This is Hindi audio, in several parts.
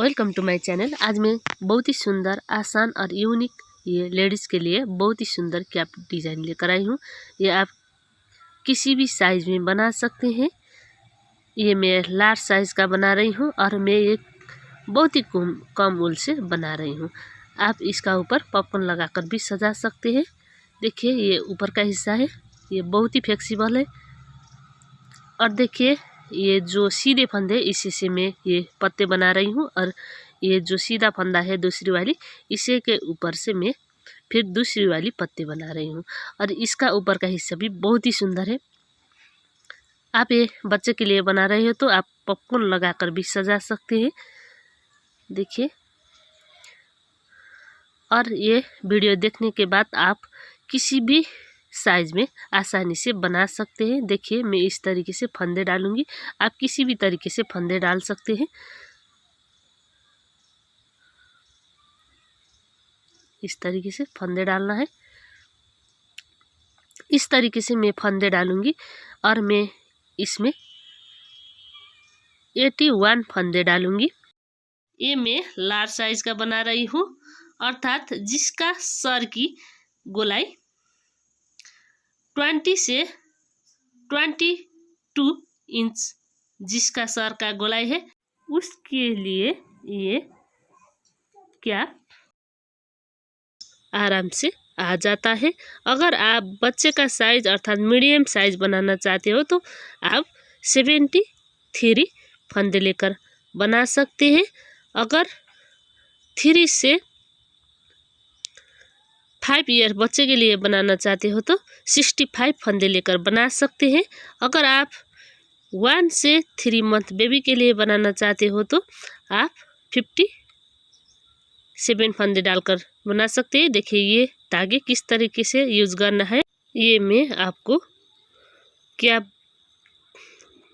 Welcome to my channel. आज मैं बहुत ही सुंदर, आसान और यूनिक ये लेडीज़ के लिए बहुत ही सुंदर कैप डिज़ाइन लेकर आई हूँ। ये आप किसी भी साइज़ में बना सकते हैं। ये मैं लार्ज साइज़ का बना रही हूँ और मैं ये बहुत ही कम वूल से बना रही हूँ। आप इसका ऊपर पॉपकॉर्न लगाकर भी सजा सकते हैं। देखिए ये ऊपर का हिस्सा है, ये बहुत ही फ्लेक्सिबल है। और देखिए ये जो सीधे फंदे, इसी से मैं ये पत्ते बना रही हूँ और ये जो सीधा फंदा है दूसरी वाली, इसे के ऊपर से मैं फिर दूसरी वाली पत्ते बना रही हूँ। और इसका ऊपर का हिस्सा भी बहुत ही सुंदर है। आप ये बच्चे के लिए बना रहे हो तो आप पॉपकॉर्न लगाकर भी सजा सकते हैं। देखिए, और ये वीडियो देखने के बाद आप किसी भी साइज़ में आसानी से बना सकते हैं। देखिए मैं इस तरीके से फंदे डालूंगी, आप किसी भी तरीके से फंदे डाल सकते हैं। इस तरीके से फंदे डालना है। इस तरीके से मैं फंदे डालूंगी और मैं इसमें 81 फंदे डालूंगी। ये मैं लार्ज साइज का बना रही हूँ, अर्थात जिसका सर की गोलाई 20 से 22 इंच जिसका सर का गोलाई है, उसके लिए ये कैप आराम से आ जाता है। अगर आप बच्चे का साइज अर्थात मीडियम साइज बनाना चाहते हो तो आप 73 फंदे लेकर बना सकते हैं। अगर 3 से 5 ईयर बच्चे के लिए बनाना चाहते हो तो 65 फंदे लेकर बना सकते हैं। अगर आप 1 से 3 मंथ बेबी के लिए बनाना चाहते हो तो आप 57 फंदे डालकर बना सकते हैं। देखिए ये धागे किस तरीके से यूज़ करना है, ये मैं आपको कैप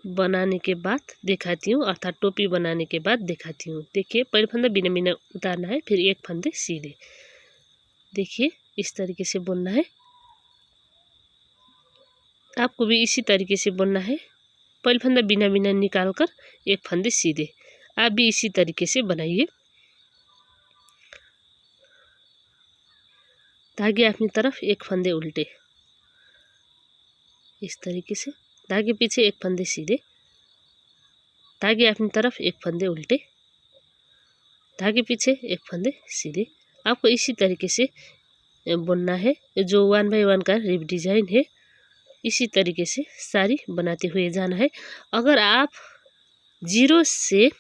बनाने के बाद दिखाती हूँ, अर्थात टोपी बनाने के बाद दिखाती हूँ। देखिए पहले फंदा बिना बिना उतारना है, फिर एक फंदे सीधे। देखिए इस तरीके से बुनना है। आपको भी इसी तरीके से बुनना है। पहले फंदा बिना बिना निकाल कर एक फंदे सीधे। आप भी इसी तरीके से बनाइए। धागे अपनी तरफ एक फंदे उल्टे, इस तरीके से धागे पीछे एक फंदे सीधे, धागे अपनी तरफ एक फंदे उल्टे, धागे पीछे एक फंदे सीधे। आपको इसी तरीके से बुनना है। जो 1 बाय 1 का रिप डिजाइन है, इसी तरीके से सारी बनाते हुए जाना है। अगर आप 0 से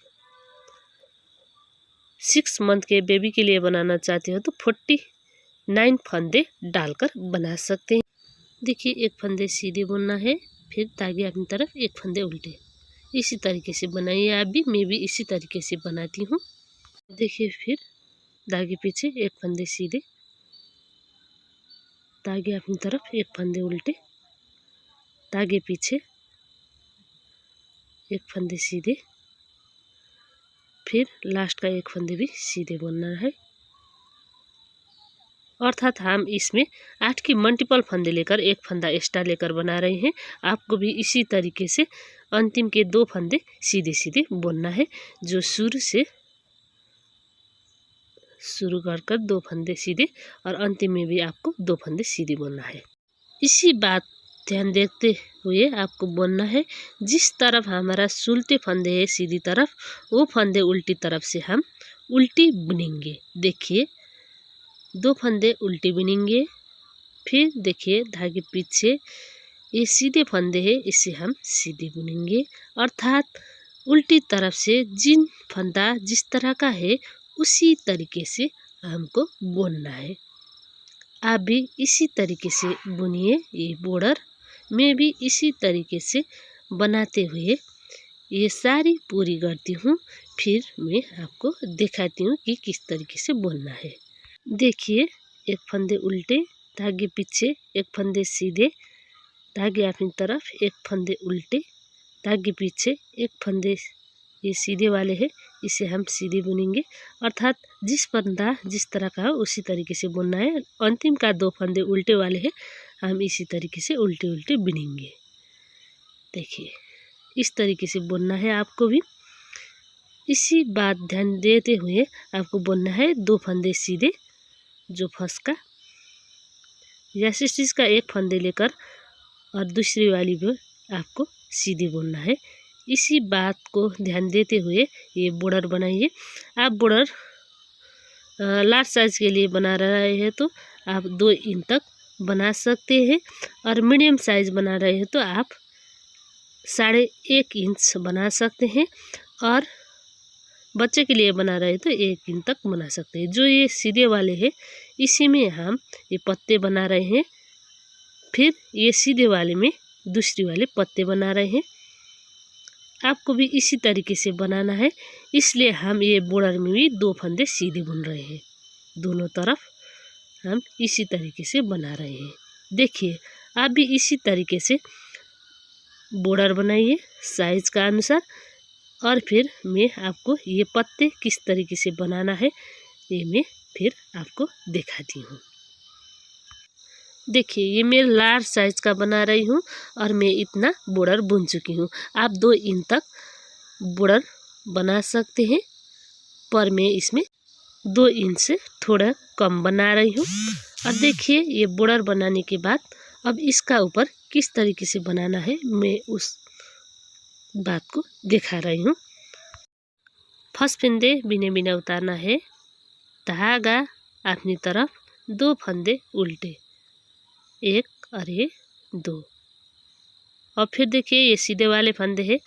6 मंथ के बेबी के लिए बनाना चाहते हो तो 49 फंदे डालकर बना सकते हैं। देखिए एक फंदे सीधे बुनना है, फिर धागे अपनी तरफ एक फंदे उल्टे। इसी तरीके से बनाइए आप भी, मैं भी इसी तरीके से बनाती हूँ। देखिए फिर धागे पीछे एक फंदे सीधे, धागे अपनी तरफ एक फंदे उल्टे, धागे पीछे एक फंदे सीधे, फिर लास्ट का एक फंदे भी सीधे बुनना है। अर्थात हम इसमें 8 की मल्टीपल फंदे लेकर एक फंदा एक्स्ट्रा लेकर बना रहे हैं। आपको भी इसी तरीके से अंतिम के 2 फंदे सीधे सीधे बुनना है। जो शुरू से शुरू कर 2 फंदे सीधे और अंतिम में भी आपको 2 फंदे सीधे बुनना है। इसी बात ध्यान देखते हुए आपको बुनना है। जिस तरफ हमारा सुलटे फंदे है सीधी तरफ, वो फंदे उल्टी तरफ से हम उल्टी बुनेंगे। देखिए 2 फंदे उल्टी बुनेंगे, फिर देखिए धागे पीछे ये सीधे फंदे हैं, इसे हम सीधे बुनेंगे। अर्थात उल्टी तरफ से जिन फंदा जिस तरह का है उसी तरीके से हमको बुनना है। आप भी इसी तरीके से बुनिए। ये बॉर्डर मैं भी इसी तरीके से बनाते हुए ये सारी पूरी करती हूँ। फिर मैं आपको दिखाती हूँ कि किस तरीके से बुनना है। देखिए एक फंदे उल्टे, धागे पीछे एक फंदे सीधे, धागे अपनी तरफ एक फंदे उल्टे, धागे पीछे एक फंदे ये सीधे वाले हैं, इसे हम सीधे बुनेंगे। अर्थात जिस फंदा जिस तरह का हो उसी तरीके से बुनना है। अंतिम का 2 फंदे उल्टे वाले हैं, हम इसी तरीके से उल्टे उल्टे बुनेंगे। देखिए इस तरीके से बुनना है आपको भी। इसी बात ध्यान देते हुए आपको बुनना है 2 फंदे सीधे जो फर्स्ट का, जैसे स्टिच का एक फंदे लेकर और दूसरी वाली भी आपको सीधे बुनना है। इसी बात को ध्यान देते हुए ये बॉर्डर बनाइए। आप बॉर्डर लार्ज साइज के लिए बना रहे हैं तो आप 2 इंच तक बना सकते हैं, और मीडियम साइज बना रहे हैं तो आप 1.5 इंच बना सकते हैं, और बच्चे के लिए बना रहे हैं तो 1 इंच तक बना सकते हैं। जो ये सीधे वाले हैं इसी में हम ये पत्ते बना रहे हैं, फिर ये सीधे वाले में दूसरी वाले पत्ते बना रहे हैं। आपको भी इसी तरीके से बनाना है, इसलिए हम ये बॉर्डर में भी 2 फंदे सीधे बुन रहे हैं। दोनों तरफ हम इसी तरीके से बना रहे हैं। देखिए आप भी इसी तरीके से बॉर्डर बनाइए साइज का अनुसार, और फिर मैं आपको ये पत्ते किस तरीके से बनाना है ये मैं फिर आपको दिखाती हूँ। देखिए ये मैं लार्ज साइज का बना रही हूँ और मैं इतना बॉर्डर बुन चुकी हूँ। आप 2 इंच तक बॉर्डर बना सकते हैं, पर मैं इसमें 2 इंच से थोड़ा कम बना रही हूँ। और देखिए ये बॉर्डर बनाने के बाद अब इसका ऊपर किस तरीके से बनाना है मैं उस बात को दिखा रही हूँ। फर्स्ट फंदे बिना बिना उतारना है, धागा अपनी तरफ, 2 फंदे उल्टे, 1 और ये 2, और फिर देखिए ये सीधे वाले फंदे हैं,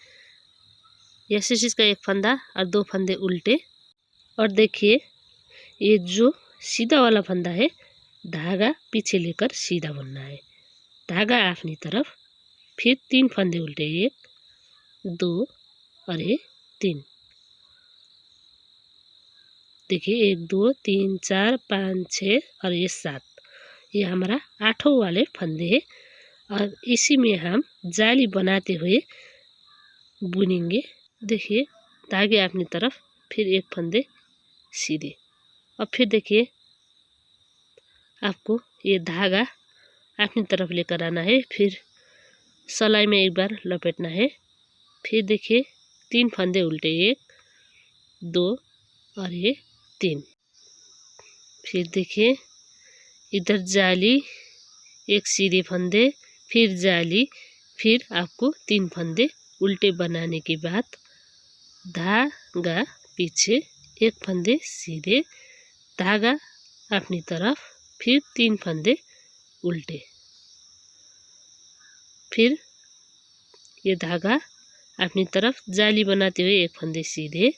ये स्टिच का एक फंदा और 2 फंदे उल्टे, और देखिए ये जो सीधा वाला फंदा है धागा पीछे लेकर सीधा बुनना है, धागा अपनी तरफ, फिर 3 फंदे उल्टे, 1 2 और ये 3। देखिए 1 2 3 4 5 6 और ये 7, ये हमारा 8वां वाले फंदे हैं, और इसी में हम जाली बनाते हुए बुनेंगे। देखिए धागे अपनी तरफ, फिर 1 फंदे सीधे, और फिर देखिए आपको ये धागा अपनी तरफ लेकर आना है, फिर सलाई में एक बार लपेटना है, फिर देखिए 3 फंदे उल्टे, 1 2 और ये 3, फिर देखिए इधर जाली, 1 सीधे फंदे, फिर जाली, फिर आपको 3 फंदे उल्टे बनाने के बाद धागा पीछे, 1 फंदे सीधे, धागा अपनी तरफ, फिर 3 फंदे उल्टे, फिर ये धागा अपनी तरफ, जाली बनाते हुए 1 फंदे सीधे।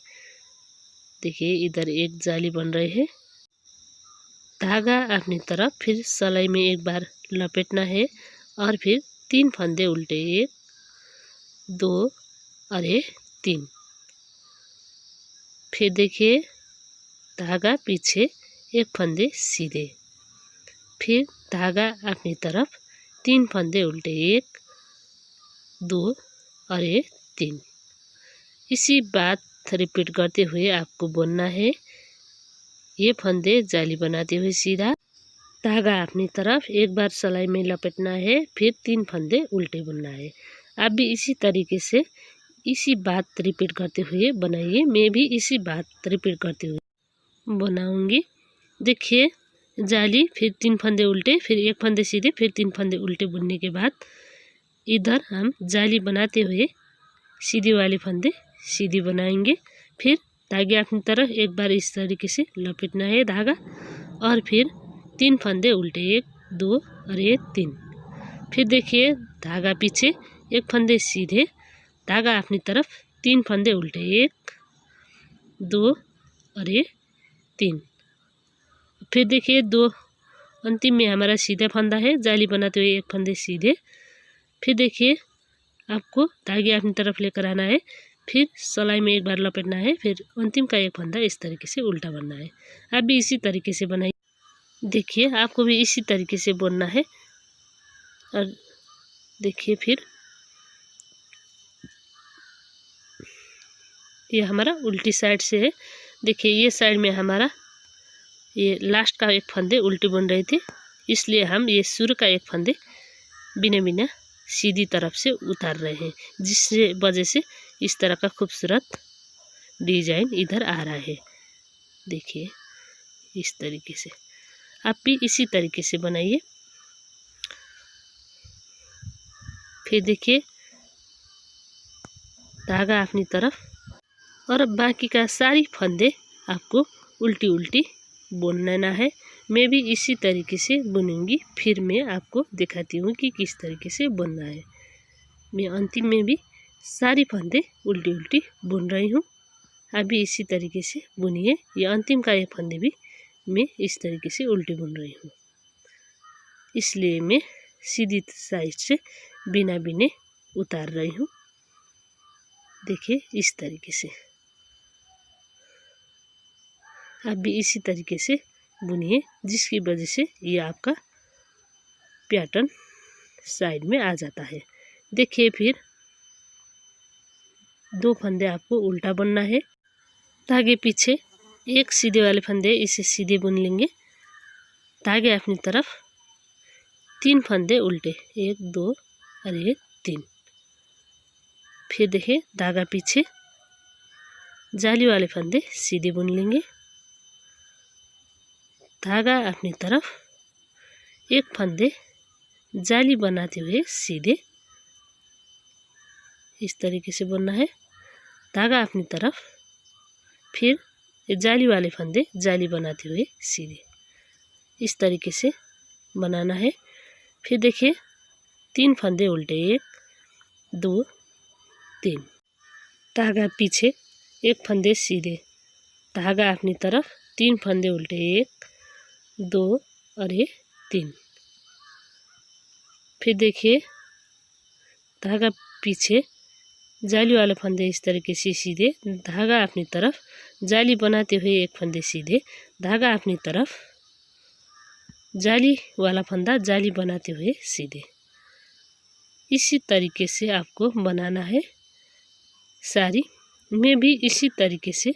देखिए इधर एक जाली बन रही है, धागा अपनी तरफ, फिर सलाई में एक बार लपेटना है, और फिर 3 फंदे उल्टे, 1 2 और ये 3, फिर देखिए धागा पीछे, 1 फंदे सीधे, फिर धागा अपनी तरफ, 3 फंदे उल्टे, 1 2 और ये 3। इसी बात रिपीट करते हुए आपको बुनना है। ये फंदे जाली बनाते हुए सीधा, धागा अपनी तरफ, एक बार सलाई में लपेटना है, फिर 3 फंदे उल्टे बुनना है। आप भी इसी तरीके से इसी बात रिपीट करते हुए बनाइए। मैं भी इसी बात रिपीट करते हुए बनाऊंगी। देखिए जाली, फिर 3 फंदे उल्टे, फिर 1 फंदे सीधे, फिर 3 फंदे उल्टे बुनने के बाद इधर हम जाली बनाते हुए सीधे वाले फंदे सीधी बनाएंगे। फिर धागे अपनी तरफ एक बार इस तरीके से लपेटना है धागा, और फिर 3 फंदे उल्टे, 1 2 और ये 3, फिर देखिए धागा पीछे, 1 फंदे सीधे, धागा अपनी तरफ, 3 फंदे उल्टे, 1 2 और ये 3, फिर देखिए 2 अंतिम में हमारा सीधा फंदा है, जाली बनाते हुए 1 फंदे सीधे, फिर देखिए आपको धागे अपनी तरफ लेकर आना है, फिर सलाई में एक बार लपेटना है, फिर अंतिम का 1 फंदा इस तरीके से उल्टा बनना है। आप भी इसी तरीके से बनाइए। देखिए आपको भी इसी तरीके से बुनना है। और देखिए फिर ये हमारा उल्टी साइड से है। देखिए ये साइड में हमारा ये लास्ट का 1 फंदे उल्टे बन रहे थे, इसलिए हम ये शुरू का 1 फंदे बिना बिना सीधी तरफ से उतार रहे हैं, जिससे वजह से इस तरह का खूबसूरत डिजाइन इधर आ रहा है। देखिए इस तरीके से आप भी इसी तरीके से बनाइए। फिर देखिए धागा अपनी तरफ, और बाकी का सारी फंदे आपको उल्टी उल्टी बुनना है। मैं भी इसी तरीके से बुनूंगी, फिर मैं आपको दिखाती हूँ कि किस तरीके से बुनना है। मैं अंतिम में भी सारी फंदे उल्टी उल्टी बुन रही हूँ। आप भी इसी तरीके से बुनिए। ये अंतिम का ये फंदे भी मैं इस तरीके से उल्टी बुन रही हूँ, इसलिए मैं सीधी साइड से बिना बिने उतार रही हूँ। देखिए इस तरीके से आप भी इसी तरीके से बुनिए, जिसकी वजह से ये आपका पैटर्न साइड में आ जाता है। देखिए फिर 2 फंदे आपको उल्टा बुनना है। धागे पीछे एक सीधे वाले फंदे, इसे सीधे बुन लेंगे। धागे अपनी तरफ 3 फंदे उल्टे, 1 2 और ये 3। फिर देखिए धागा पीछे जाली वाले फंदे सीधे बुन लेंगे। धागा अपनी तरफ 1 फंदे जाली बनाते हुए सीधे इस तरीके से बुनना है। धागा अपनी तरफ, फिर ये जाली वाले फंदे जाली बनाते हुए सीधे इस तरीके से बनाना है। फिर देखिए 3 फंदे उल्टे, 1 2 3। धागा पीछे 1 फंदे सीधे, धागा अपनी तरफ 3 फंदे उल्टे, 1 2 और ये 3। फिर देखिए धागा पीछे जाली वाले फंदे इस तरीके से सीधे, धागा अपनी तरफ जाली बनाते हुए 1 फंदे सीधे, धागा अपनी तरफ जाली वाला फंदा जाली बनाते हुए सीधे। इसी तरीके से आपको बनाना है सारी। मैं भी इसी तरीके से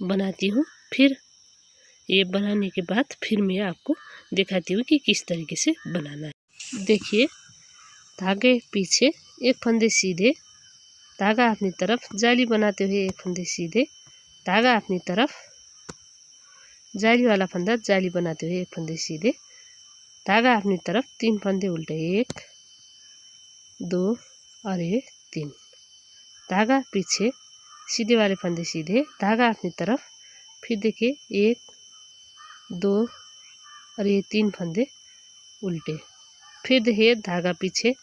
बनाती हूँ। फिर ये बनाने के बाद फिर मैं आपको दिखाती हूँ कि किस तरीके से बनाना है। देखिए धागे पीछे 1 फंदे सीधे, धागा अपनी तरफ जाली बनाते हुए 1 फंदे सीधे, धागा अपनी तरफ जाली वाला फंदा जाली बनाते हुए 1 फंदे सीधे, धागा अपनी तरफ 3 फंदे उल्टे, 1 2 और ये 3। धागा पीछे सीधे वाले फंदे सीधे, धागा अपनी तरफ, फिर देखिए 1 2 और ये 3 फंदे उल्टे। फिर देखिए धागा पीछे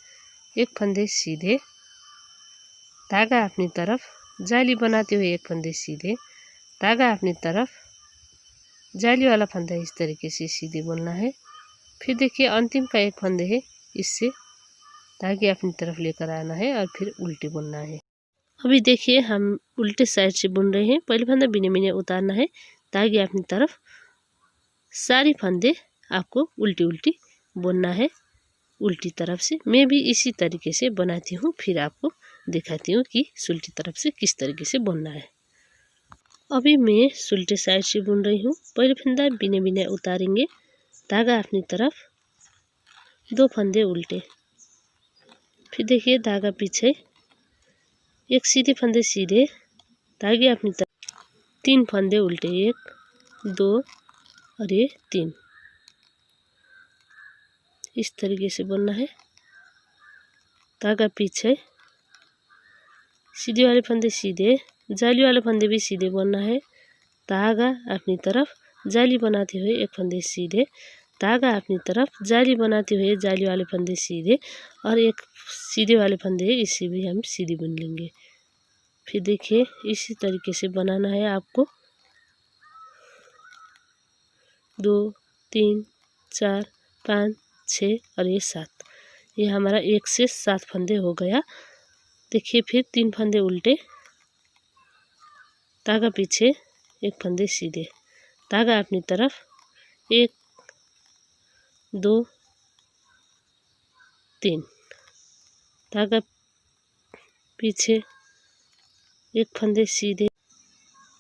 1 फंदे सीधे, धागा अपनी तरफ जाली बनाते हुए 1 फंदे सीधे, धागा अपनी तरफ जाली वाला फंदा इस तरीके से सीधे बुनना है। फिर देखिए अंतिम का 1 फंदे है, इससे धागे अपनी तरफ लेकर आना है और फिर उल्टे बुनना है। अभी देखिए हम उल्टे साइड से बुन रहे हैं। पहले फंदा बिने बिने उतारना है, धागे अपनी तरफ, सारी फंदे आपको उल्टी उल्टी बुनना है उल्टी तरफ से। मैं भी इसी तरीके से बनाती हूँ, फिर आपको दिखाती हूँ कि उल्टी तरफ से किस तरीके से बुनना है। अभी मैं उल्टे साइड से बुन रही हूँ। पहले फंदा बिने बिने उतारेंगे, धागा अपनी तरफ 2 फंदे उल्टे, फिर देखिए धागा पीछे 1 सीधे फंदे सीधे, धागे अपनी तरफ 3 फंदे उल्टे, 1 2 और ये 3। इस तरीके से बुनना है। धागा पीछे सीधे वाले फंदे सीधे, जाली वाले फंदे भी सीधे बुनना है। धागा अपनी तरफ जाली बनाते हुए 1 फंदे सीधे, धागा अपनी तरफ जाली बनाते हुए जाली वाले फंदे सीधे और 1 सीधे वाले फंदे है, इसे भी हम सीधे बुन लेंगे। फिर देखिए इसी तरीके से बनाना है आपको। 2 3 4 5 6 और ये 7। ये हमारा 1 से 7 फंदे हो गया। देखिए फिर 3 फंदे उल्टे, धागा पीछे 1 फंदे सीधे, धागा अपनी तरफ 1 2 3, धागा पीछे 1 फंदे सीधे,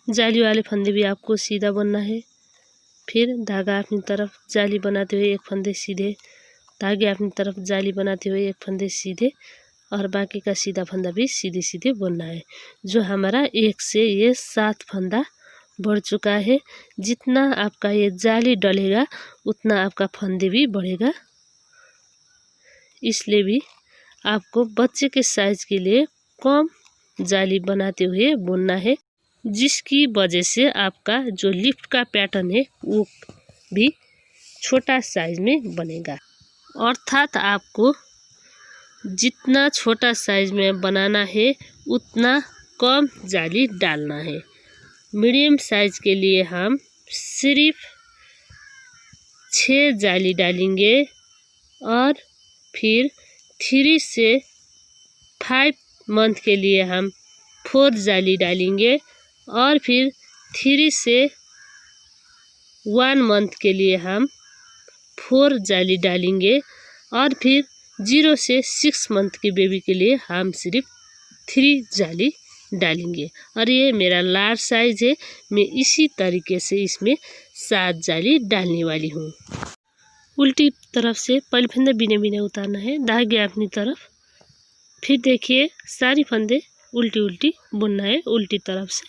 जाली वाले फंदे भी आपको सीधा बुनना है। फिर धागा अपनी तरफ जाली बनाते हुए 1 फंदे सीधे, धागे अपनी तरफ जाली बनाते हुए 1 फंदे सीधे और बाकी का सीधा फंदा भी सीधे सीधे बुनना है। जो हमारा 1 से ये 7 फंदा बढ़ चुका है। जितना आपका ये जाली डलेगा उतना आपका फंदे भी बढ़ेगा। इसलिए भी आपको बच्चे के साइज के लिए कम जाली बनाते हुए बुनना है, जिसकी वजह से आपका जो लिफ्ट का पैटर्न है वो भी छोटा साइज में बनेगा। अर्थात आपको जितना छोटा साइज में बनाना है उतना कम जाली डालना है। मीडियम साइज के लिए हम सिर्फ 6 जाली डालेंगे और फिर 3 से 5 मंथ के लिए हम 4 जाली डालेंगे और फिर 3 से 1 मंथ के लिए हम 4 जाली डालेंगे और फिर 0 से 6 मंथ के बेबी के लिए हम सिर्फ 3 जाली डालेंगे। और ये मेरा लार्ज साइज है, मैं इसी तरीके से इसमें 7 जाली डालने वाली हूँ। उल्टी तरफ से पहले फंदे बिने बिने उतारना है, धागे अपनी तरफ। फिर देखिए सारी फंदे उल्टी उल्टी बुनना है उल्टी तरफ से।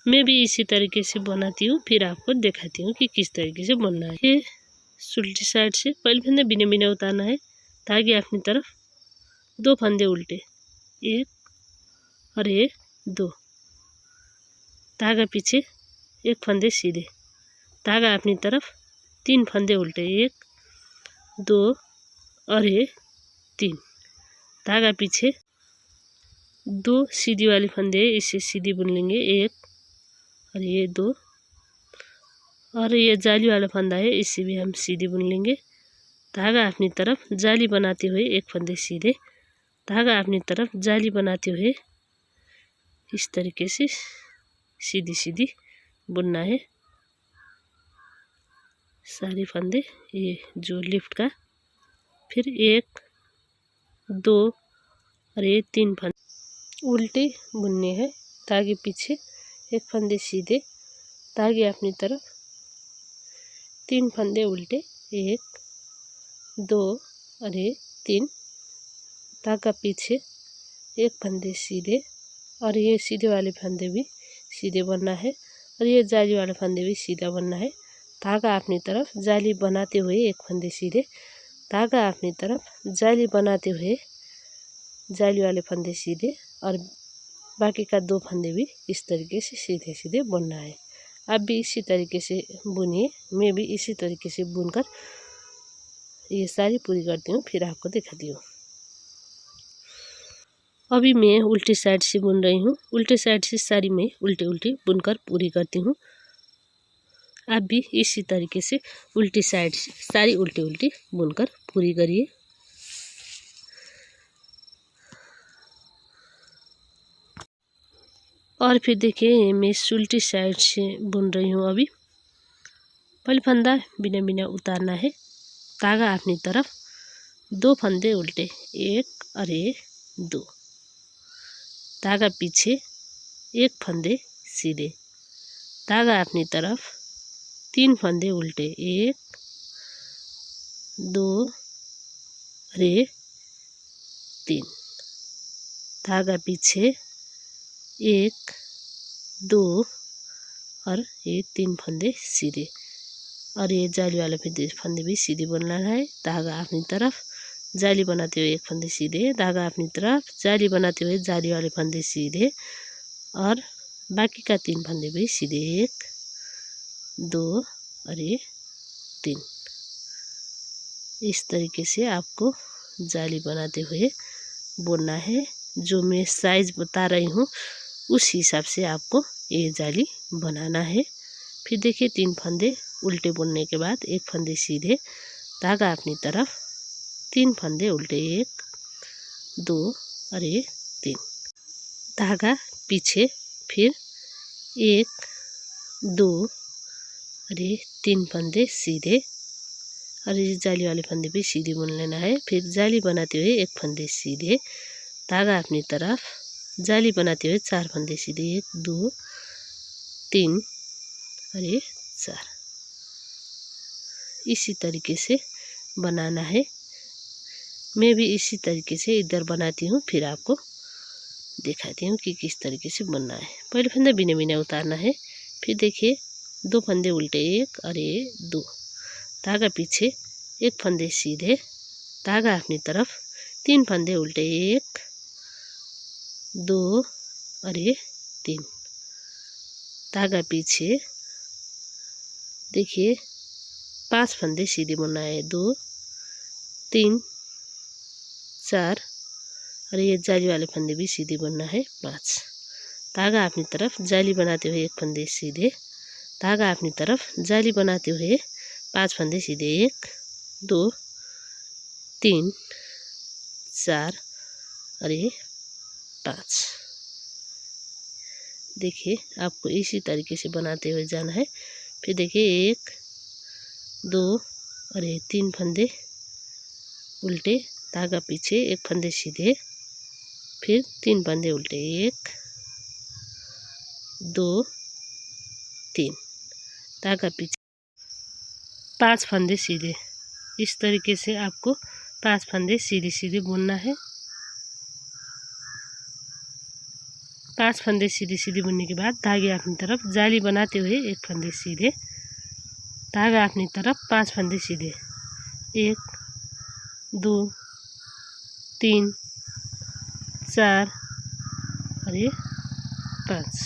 मैं भी इसी तरीके से बनाती हूँ, फिर आपको दिखाती हूँ कि किस तरीके से बुनना है। ये उल्टी साइड से पहले फंदे बिने बिने उतारना है, धागे अपनी तरफ, 2 फंदे उल्टे, 1 और 1 2, धागा पीछे, 1 फंदे सीधे, धागा अपनी तरफ, 3 फंदे उल्टे, 1 2 और 1 3, धागा पीछे, 2 सीधी वाली फंदे इसे सीधी बुन लेंगे, 1 और ये 2, और ये जाली वाला फंदा है इसे भी हम सीधी बुन लेंगे। धागा अपनी तरफ जाली बनाते हुए 1 फंदे सीधे, धागा अपनी तरफ जाली बनाते हुए इस तरीके से सीधी सीधी बुनना है सारे फंदे। ये जो लिफ्ट का, फिर 1 2 और ये 3 फंदे उल्टे बुनने हैं, धागे पीछे, 1 फंदे सीधे, धागे अपनी तरफ, 3 फंदे उल्टे, 1 2 और ये 3, धागा पीछे, 1 फंदे सीधे, और ये सीधे वाले फंदे भी सीधे बनना है और ये जाली वाले फंदे भी सीधा बनना है। धागा अपनी तरफ जाली बनाते हुए 1 फंदे सीधे, धागा अपनी तरफ जाली बनाते हुए जाली वाले फंदे सीधे, और बाकी का 2 फंदे भी इस तरीके से सीधे सीधे बुनना है। आप भी इसी तरीके से बुनिए, मैं भी इसी तरीके से बुनकर ये सारी पूरी करती हूँ, फिर आपको दिखाती हूँ। अभी मैं उल्टी साइड से बुन रही हूँ, उल्टी साइड से सारी मैं उल्टी उल्टी बुनकर पूरी करती हूँ। आप भी इसी तरीके से उल्टी साइड से सारी उल्टी उल्टी बुनकर पूरी करिए। और फिर देखिए मैं उल्टी साइड से बुन रही हूँ। अभी पहले फंदा बिना बिना उतारना है, धागा अपनी तरफ, 2 फंदे उल्टे, 1 और 2, धागा पीछे, 1 फंदे सीधे, धागा अपनी तरफ, 3 फंदे उल्टे, 1 2 और 3, धागा पीछे, 1 2 और ये 3 फंदे सीधे, और ये जाली वाले फंदे भी सीधे बनना है। धागा अपनी तरफ जाली बनाते हुए 1 फंदे सीधे, धागा अपनी तरफ जाली बनाते हुए जाली वाले फंदे सीधे, और बाकी का 3 फंदे भी सीधे, 1 2 और 3। इस तरीके से आपको जाली बनाते हुए बुनना है। जो मैं साइज बता रही हूँ उस हिसाब से आपको ये जाली बनाना है। फिर देखिए 3 फंदे उल्टे बुनने के बाद 1 फंदे सीधे, धागा अपनी तरफ, 3 फंदे उल्टे, 1 2 और 3, धागा पीछे, फिर 1 2 और 3 फंदे सीधे, और ये जाली वाले फंदे भी सीधे बुन लेना है। फिर जाली बनाते हुए 1 फंदे सीधे, धागा अपनी तरफ, जाली बनाते हुए 4 फंदे सीधे, 1 2 3 और 4। इसी तरीके से बनाना है। मैं भी इसी तरीके से इधर बनाती हूँ, फिर आपको दिखाती हूँ कि किस तरीके से बनना है। पहले फंदे बिना बिना उतारना है। फिर देखिए 2 फंदे उल्टे, 1 और ये 2, धागा पीछे, 1 फंदे सीधे, धागा अपनी तरफ, 3 फंदे उल्टे, 1 2 और ये 3, धागा पीछे। देखिए 5 फंदे सीधे बुनना है, 2 3 4 और ये जाली वाले फंदे भी सीधे बुनना है, 5। धागा अपनी तरफ, जाली बनाते हुए 1 फंदे सीधे, धागा अपनी तरफ, जाली बनाते हुए 5 फंदे सीधे, 1 2 3 4 और ये 5। देखिए आपको इसी तरीके से बनाते हुए जाना है। फिर देखिए 1 2 और ये 3 फंदे उल्टे, धागा पीछे, 1 फंदे सीधे, फिर 3 फंदे उल्टे, 1 2 3, धागा पीछे, 5 फंदे सीधे। इस तरीके से आपको 5 फंदे सीधे सीधे बुनना है। 5 फंदे सीधे सीधे बुनने के बाद धागे अपनी तरफ, जाली बनाते हुए 1 फंदे सीधे, धागा अपनी तरफ, 5 फंदे सीधे, 1 2 3 4 और ये 5।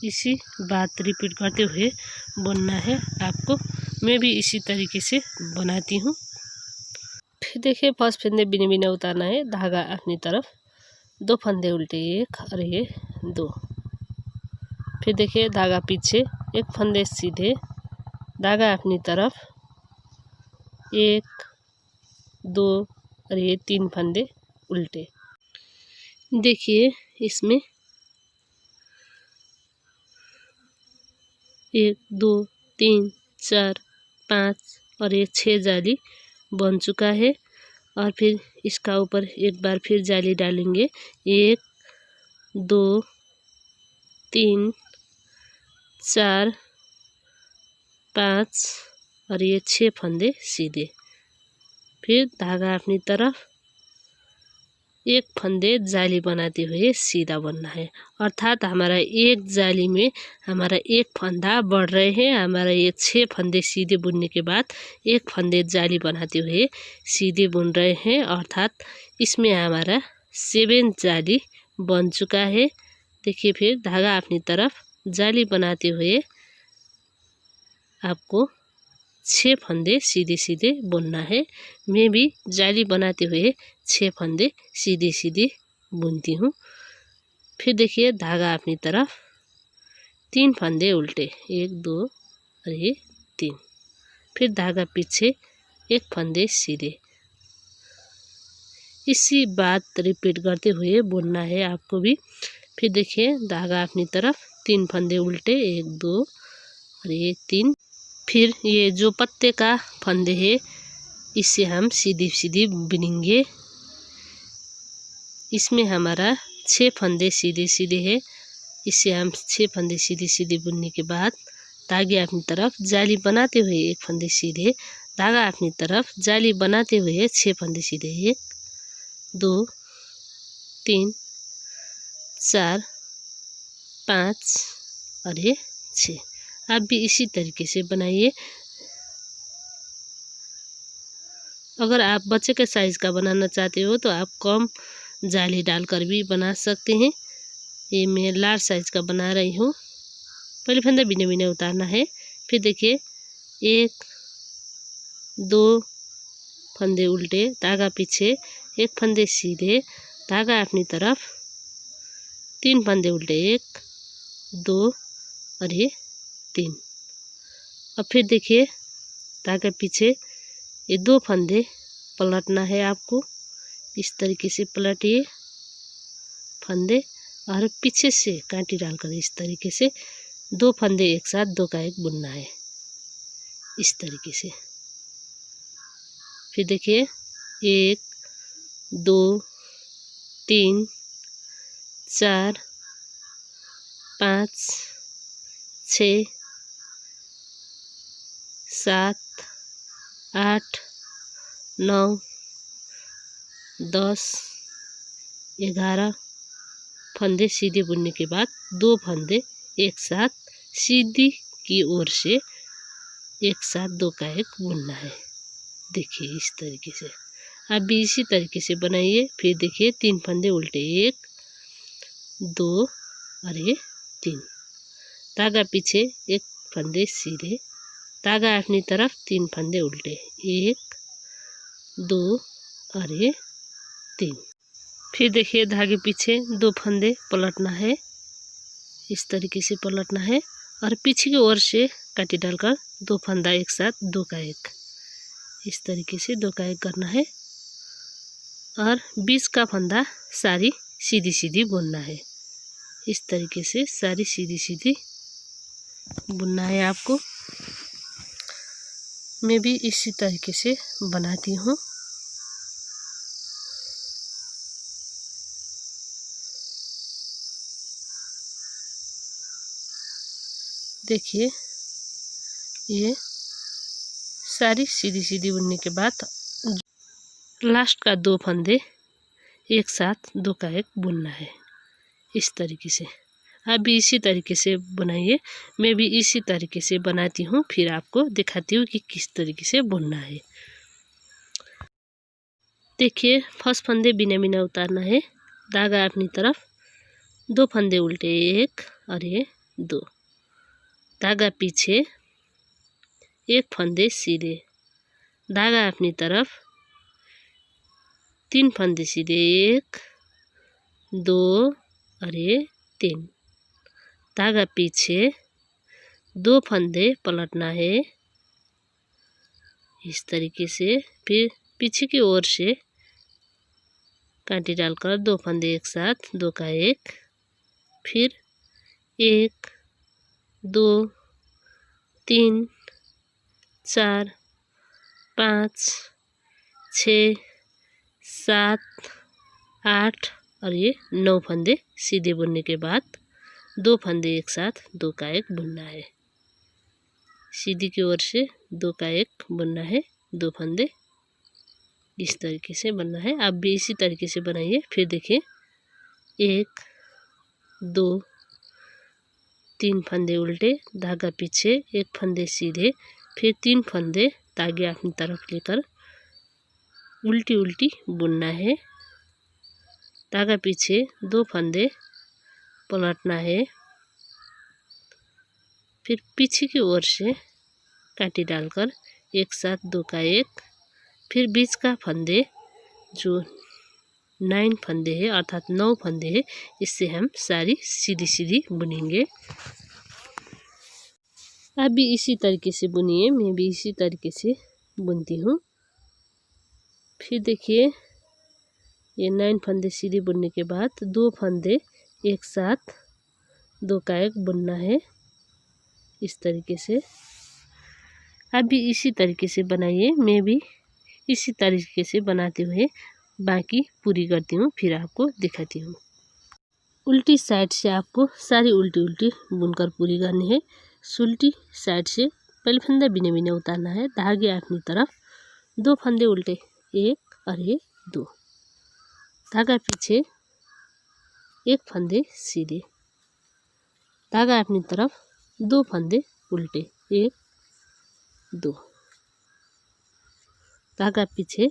इसी बात रिपीट करते हुए बुनना है आपको। मैं भी इसी तरीके से बनाती हूँ। फिर देखिए फर्स्ट फंदे बिना बिना उतारना है, धागा अपनी तरफ, 2 फंदे उल्टे, 1 और ये 2। फिर देखिए धागा पीछे, 1 फंदे सीधे, धागा अपनी तरफ, 1 2 और ये 3 फंदे उल्टे। देखिए इसमें 1 2 3 4 5 और ये 6 जाली बन चुका है। और फिर इसका ऊपर एक बार फिर जाली डालेंगे, 1 2 3 4 5 और ये 6 फंदे सीधे। फिर धागा अपनी तरफ, 1 फंदे जाली बनाते हुए सीधा बनना है, अर्थात हमारा एक जाली में हमारा 1 फंदा बढ़ रहे हैं। हमारा ये 6 फंदे सीधे बुनने के बाद 1 फंदे जाली बनाते हुए सीधे बुन रहे हैं, अर्थात इसमें हमारा 7 जाली बन चुका है। देखिए फिर धागा अपनी तरफ, जाली बनाते हुए आपको 6 फंदे सीधे सीधे बुनना है। मैं भी जाली बनाते हुए 6 फंदे सीधे सीधे बुनती हूँ। फिर देखिए धागा अपनी तरफ, 3 फंदे उल्टे, 1 2 और ये 3। फिर धागा पीछे, 1 फंदे सीधे। इसी बात रिपीट करते हुए बुनना है आपको भी। फिर देखिए धागा अपनी तरफ, 3 फंदे उल्टे, 1 2 और ये 3। फिर ये जो पत्ते का फंदे है इससे हम सीधी सीधी बुनेंगे। इसमें हमारा 6 फंदे सीधे सीधे है, इससे हम 6 फंदे सीधे सीधे बुनने के बाद धागे अपनी तरफ, जाली बनाते हुए 1 फंदे सीधे, धागा अपनी तरफ, जाली बनाते हुए 6 फंदे सीधे, 1 2 3 4 5 और ये 6। आप भी इसी तरीके से बनाइए। अगर आप बच्चे के साइज़ का बनाना चाहते हो तो आप कम जाली डालकर भी बना सकते हैं। ये मैं लार्ज साइज़ का बना रही हूँ। पहले फंदा बिना बिना उतारना है। फिर देखिए 1 2 फंदे उल्टे, धागा पीछे, 1 फंदे सीधे, धागा अपनी तरफ, 3 फंदे उल्टे, 1 2 और ये 3। अब फिर देखिए धागा पीछे, ये 2 फंदे पलटना है आपको। इस तरीके से पलटिए फंदे और पीछे से कांटी डालकर इस तरीके से 2 फंदे एक साथ 2 का 1 बुनना है, इस तरीके से। फिर देखिए 1 2 3 4 5 6 7 8 9, 10, 11 फंदे सीधे बुनने के बाद 2 फंदे एक साथ सीधी की ओर से एक साथ 2 का 1 बुनना है। देखिए इस तरीके से आप भी इसी तरीके से बनाइए। फिर देखिए 3 फंदे उल्टे, 1, 2 और ये 3, धागा पीछे 1 फंदे सीधे, धागा अपनी तरफ 3 फंदे उल्टे, 1, 2 और ये 3। फिर देखिए धागे पीछे 2 फंदे पलटना है, इस तरीके से पलटना है और पीछे की ओर से काटी डालकर 2 फंदा एक साथ 2 का 1, इस तरीके से 2 का 1 करना है और बीच का फंदा सारी सीधी सीधी बुनना है। इस तरीके से सारी सीधी सीधी बुनना है आपको। मैं भी इसी तरीके से बनाती हूँ। देखिए ये सारी सीधी सीधी बुनने के बाद लास्ट का 2 फंदे एक साथ 2 का 1 बुनना है। इस तरीके से आप भी इसी तरीके से बनाइए। मैं भी इसी तरीके से बनाती हूँ, फिर आपको दिखाती हूँ कि किस तरीके से बुनना है। देखिए फर्स्ट फंदे बिना बिना उतारना है, धागा अपनी तरफ, 2 फंदे उल्टे, 1 और ये 2, धागा पीछे 1 फंदे सीधे, धागा अपनी तरफ, 3 फंदे सीधे, 1, 2 और ये 3, धागा पीछे 2 फंदे पलटना है इस तरीके से। फिर पीछे की ओर से कांटी डालकर 2 फंदे एक साथ 2 का 1, फिर 1, 2, 3, 4, 5, 6, 7, 8 और ये 9 फंदे सीधे बुनने के बाद 2 फंदे एक साथ 2 का 1 बुनना है। सीधी की ओर से 2 का 1 बुनना है, 2 फंदे इस तरीके से बनना है। आप भी इसी तरीके से बनाइए। फिर देखिए 1, 2, 3 फंदे उल्टे, धागा पीछे 1 फंदे सीधे, फिर 3 फंदे धागे अपनी तरफ लेकर उल्टी उल्टी बुनना है, धागा पीछे 2 फंदे पलटना है, फिर पीछे की ओर से कांटी डालकर एक साथ 2 का 1, फिर बीच का फंदे जो 9 फंदे है अर्थात 9 फंदे है, इससे हम सारी सीधी सीधी बुनेंगे। आप भी इसी तरीके से बुनिए, मैं भी इसी तरीके से बुनती हूँ। फिर देखिए ये 9 फंदे सीधे बुनने के बाद 2 फंदे एक साथ 2 का 1 बुनना है इस तरीके से। आप भी इसी तरीके से बनाइए। मैं भी इसी तरीके से बनाते हुए बाकी पूरी करती हूँ, फिर आपको दिखाती हूँ। उल्टी साइड से आपको सारी उल्टी उल्टी बुनकर पूरी करनी है। उल्टी साइड से पहले फंदा बिना बिना उतारना है, धागे अपनी तरफ, 2 फंदे उल्टे, 1 और ये 2, धागा पीछे 1 फंदे सीधे, धागा अपनी तरफ, 2 फंदे उल्टे, 1, 2, धागा पीछे।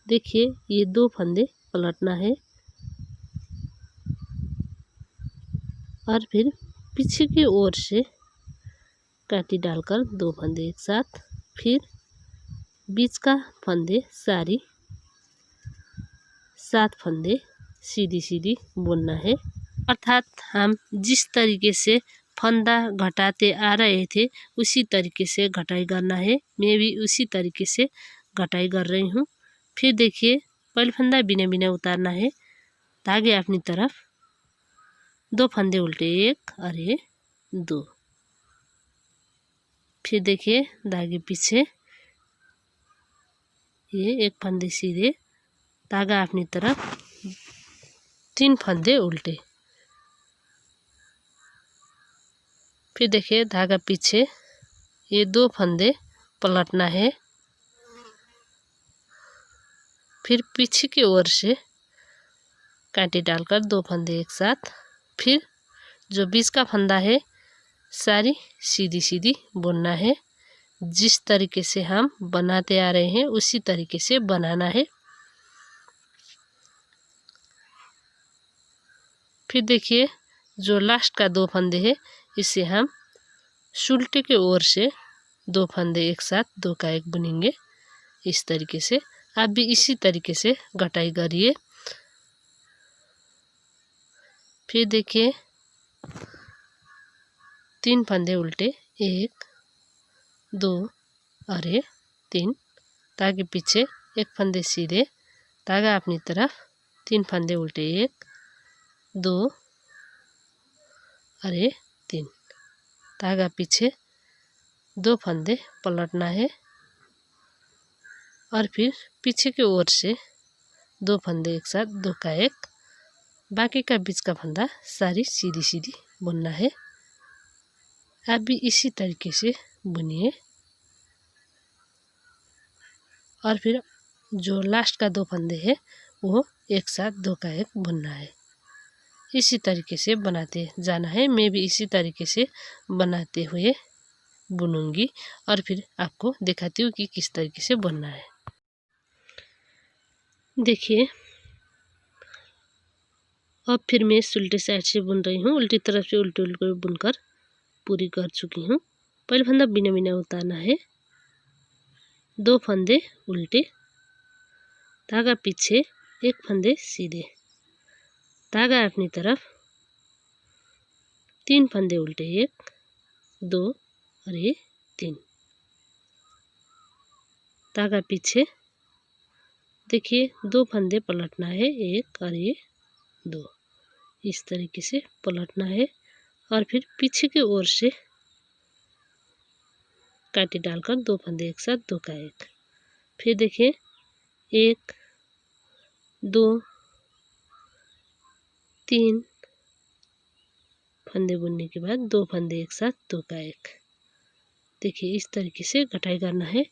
देखिए ये 2 फंदे पलटना है और फिर पीछे की ओर से कांटी डालकर 2 फंदे एक साथ, फिर बीच का फंदे सारी 7 फंदे सीधी सीधी बुनना है। अर्थात हम जिस तरीके से फंदा घटाते आ रहे थे उसी तरीके से घटाई करना है। मैं भी उसी तरीके से घटाई कर रही हूँ। फिर देखिए पहले फंदा बिना बिना उतारना है, धागे अपनी तरफ, 2 फंदे उल्टे, 1 और ये 2, फिर देखिए धागे पीछे ये 1 फंदे सीधे, धागा अपनी तरफ, 3 फंदे उल्टे, फिर देखिए धागा पीछे ये 2 फंदे पलटना है फिर पीछे की ओर से कांटे डालकर 2 फंदे एक साथ। फिर जो बीच का फंदा है सारी सीधी सीधी बुनना है। जिस तरीके से हम बनाते आ रहे हैं उसी तरीके से बनाना है। फिर देखिए जो लास्ट का 2 फंदे है इसे हम सुल्टे के ओर से 2 फंदे एक साथ 2 का 1 बुनेंगे। इस तरीके से आप भी इसी तरीके से कटाई करिए। फिर देखिए 3 फंदे उल्टे 1 2 और 3, ताकि पीछे 1 फंदे सीधे, धागा अपनी तरफ, 3 फंदे उल्टे 1 2 और 3, धागा पीछे, 2 फंदे पलटना है और फिर पीछे की ओर से 2 फंदे एक साथ 2 का 1, बाकी का बीच का फंदा सारी सीधी सीधी बुनना है। आप भी इसी तरीके से बुनिए और फिर जो लास्ट का 2 फंदे है वो एक साथ 2 का 1 बुनना है। इसी तरीके से बनाते जाना है। मैं भी इसी तरीके से बनाते हुए बुनूंगी और फिर आपको दिखाती हूँ कि किस तरीके से बुनना है। देखिए अब फिर मैं उल्टे साइड से बुन रही हूँ। उल्टी तरफ से उल्टे उल्टे बुनकर पूरी कर चुकी हूँ। पहले फंदा बिना बिना उतारना है, 2 फंदे उल्टे, धागा पीछे, 1 फंदे सीधे, धागा अपनी तरफ, 3 फंदे उल्टे 1 2 और 3, धागा पीछे। देखिए 2 फंदे पलटना है, 1 और 2, इस तरीके से पलटना है और फिर पीछे की ओर से कांटे डालकर 2 फंदे एक साथ 2 का 1। फिर देखिए 1 2 3 फंदे बुनने के बाद 2 फंदे एक साथ 2 का 1। देखिए इस तरीके से कटाई करना है।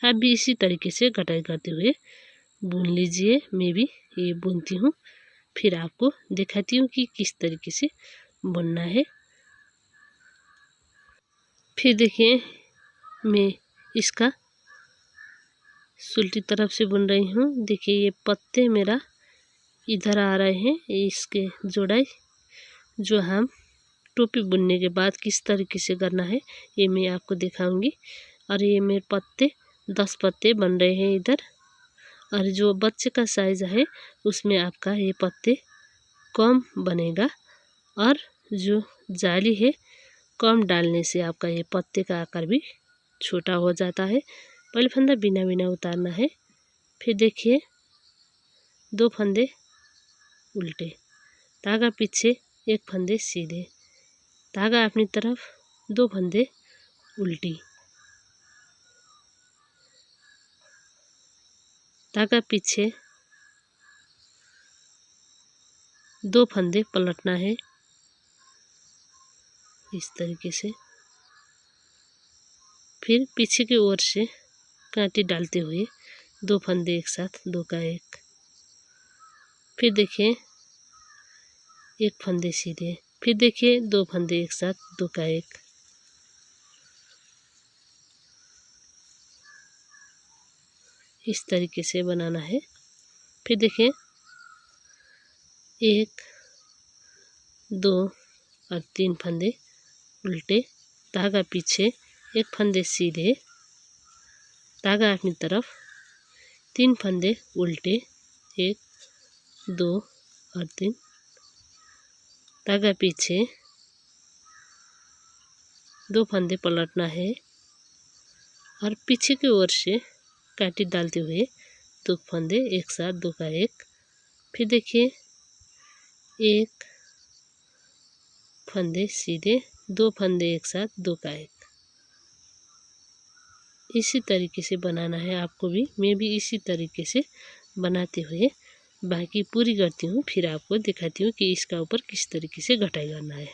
आप भी इसी तरीके से कटाई करते हुए बुन लीजिए। मैं भी ये बुनती हूँ, फिर आपको दिखाती हूँ कि किस तरीके से बुनना है। फिर देखिए मैं इसका उल्टी तरफ से बुन रही हूँ। देखिए ये पत्ते मेरा इधर आ रहे हैं, इसके जोड़ाई जो हम टोपी बुनने के बाद किस तरीके से करना है ये मैं आपको दिखाऊंगी। और ये मेरे पत्ते 10 पत्ते बन रहे हैं इधर, और जो बच्चे का साइज़ है उसमें आपका ये पत्ते कम बनेगा और जो जाली है कम डालने से आपका ये पत्ते का आकार भी छोटा हो जाता है। पहले फंदा बिना बिना उतारना है। फिर देखिए 2 फंदे उल्टे, धागा पीछे, 1 फंदे सीधे, धागा अपनी तरफ, 2 फंदे उल्टी, धागा पीछे, 2 फंदे पलटना है इस तरीके से। फिर पीछे की ओर से कांटे डालते हुए 2 फंदे एक साथ 2 का 1। फिर देखिए 1 फंदे सीधे, फिर देखिए 2 फंदे एक साथ 2 का 1। इस तरीके से बनाना है। फिर देखिए 1 2 और 3 फंदे उल्टे, धागा पीछे, 1 फंदे सीधे, धागा अपनी तरफ, 3 फंदे उल्टे, 1 2 और 3, धागा पीछे, 2 फंदे पलटना है और पीछे की ओर से कांटे डालते हुए 2 फंदे एक साथ 2 का 1। फिर देखिए 1 फंदे सीधे, 2 फंदे एक साथ 2 का 1। इसी तरीके से बनाना है आपको भी। मैं भी इसी तरीके से बनाते हुए बाकी पूरी करती हूँ, फिर आपको दिखाती हूँ कि इसका ऊपर किस तरीके से घटाई करना है।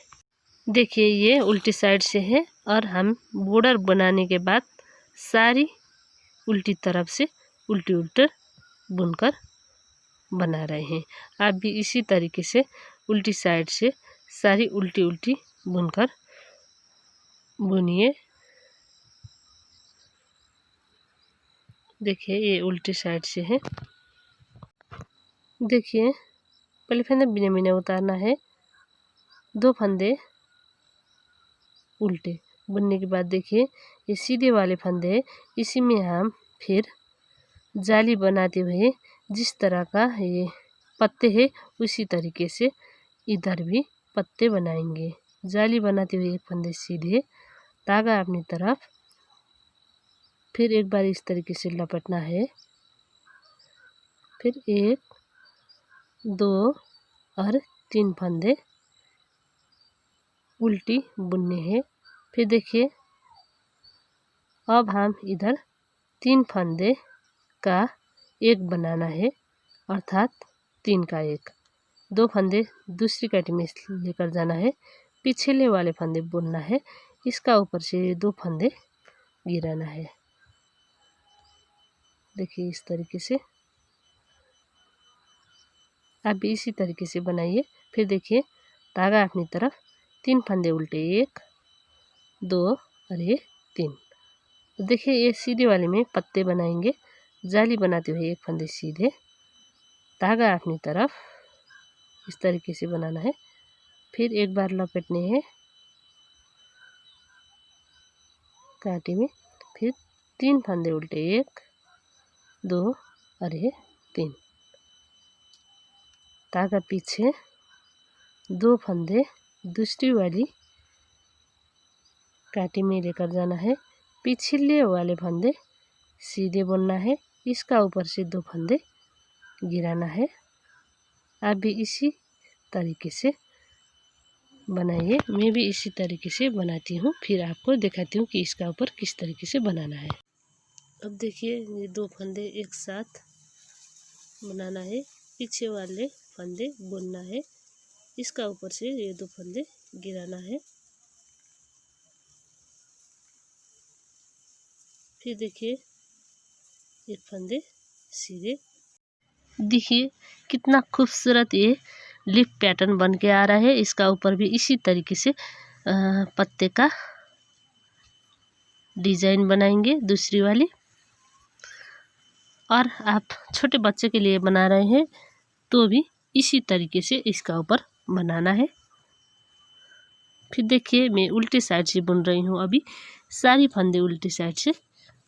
देखिए ये उल्टी साइड से है और हम बॉर्डर बनाने के बाद सारी उल्टी तरफ से उल्टी उल्टी बुनकर बना रहे हैं। आप भी इसी तरीके से उल्टी साइड से सारी उल्टी उल्टी बुनकर बुनिए। देखिए ये उल्टी साइड से है। देखिए पहले फंदे बिना बिना उतारना है, 2 फंदे उल्टे बुनने के बाद देखिए ये सीधे वाले फंदे हैं, इसी में हम फिर जाली बनाते हुए जिस तरह का ये पत्ते हैं उसी तरीके से इधर भी पत्ते बनाएंगे। जाली बनाते हुए एक फंदे सीधे, धागा अपनी तरफ, फिर एक बार इस तरीके से लपेटना है, फिर 1 2 और 3 फंदे उल्टी बुनने हैं। फिर देखिए अब हम इधर 3 फंदे का एक बनाना है, अर्थात 3 का 1, 2 फंदे दूसरी काटी में लेकर जाना है, पिछले वाले फंदे बुनना है, इसका ऊपर से 2 फंदे गिराना है। देखिए इस तरीके से आप भी इसी तरीके से बनाइए। फिर देखिए धागा अपनी तरफ, 3 फंदे उल्टे, 1 2 और ये 3। देखिए ये सीधे वाले में पत्ते बनाएंगे। जाली बनाते हुए एक फंदे सीधे, धागा अपनी तरफ, इस तरीके से बनाना है, फिर एक बार लपेटने हैं काटी में, फिर 3 फंदे उल्टे, 1 2 और ये 3, धागा पीछे, 2 फंदे दूसरी वाली काटी में लेकर जाना है, पिछले वाले फंदे सीधे बुनना है, इसका ऊपर से 2 फंदे गिराना है। आप भी इसी तरीके से बनाइए। मैं भी इसी तरीके से बनाती हूँ, फिर आपको दिखाती हूँ कि इसका ऊपर किस तरीके से बनाना है। अब देखिए ये 2 फंदे एक साथ बनाना है, पीछे वाले फंदे बुनना है, इसका ऊपर से ये 2 फंदे गिराना है। फिर देखिए एक फंदे सीधे। देखिए कितना खूबसूरत ये लीफ पैटर्न बन के आ रहा है। इसका ऊपर भी इसी तरीके से पत्ते का डिजाइन बनाएंगे दूसरी वाली। और आप छोटे बच्चे के लिए बना रहे हैं तो भी इसी तरीके से इसका ऊपर बनाना है। फिर देखिए मैं उल्टी साइड से बुन रही हूँ। अभी सारी फंदे उल्टी साइड से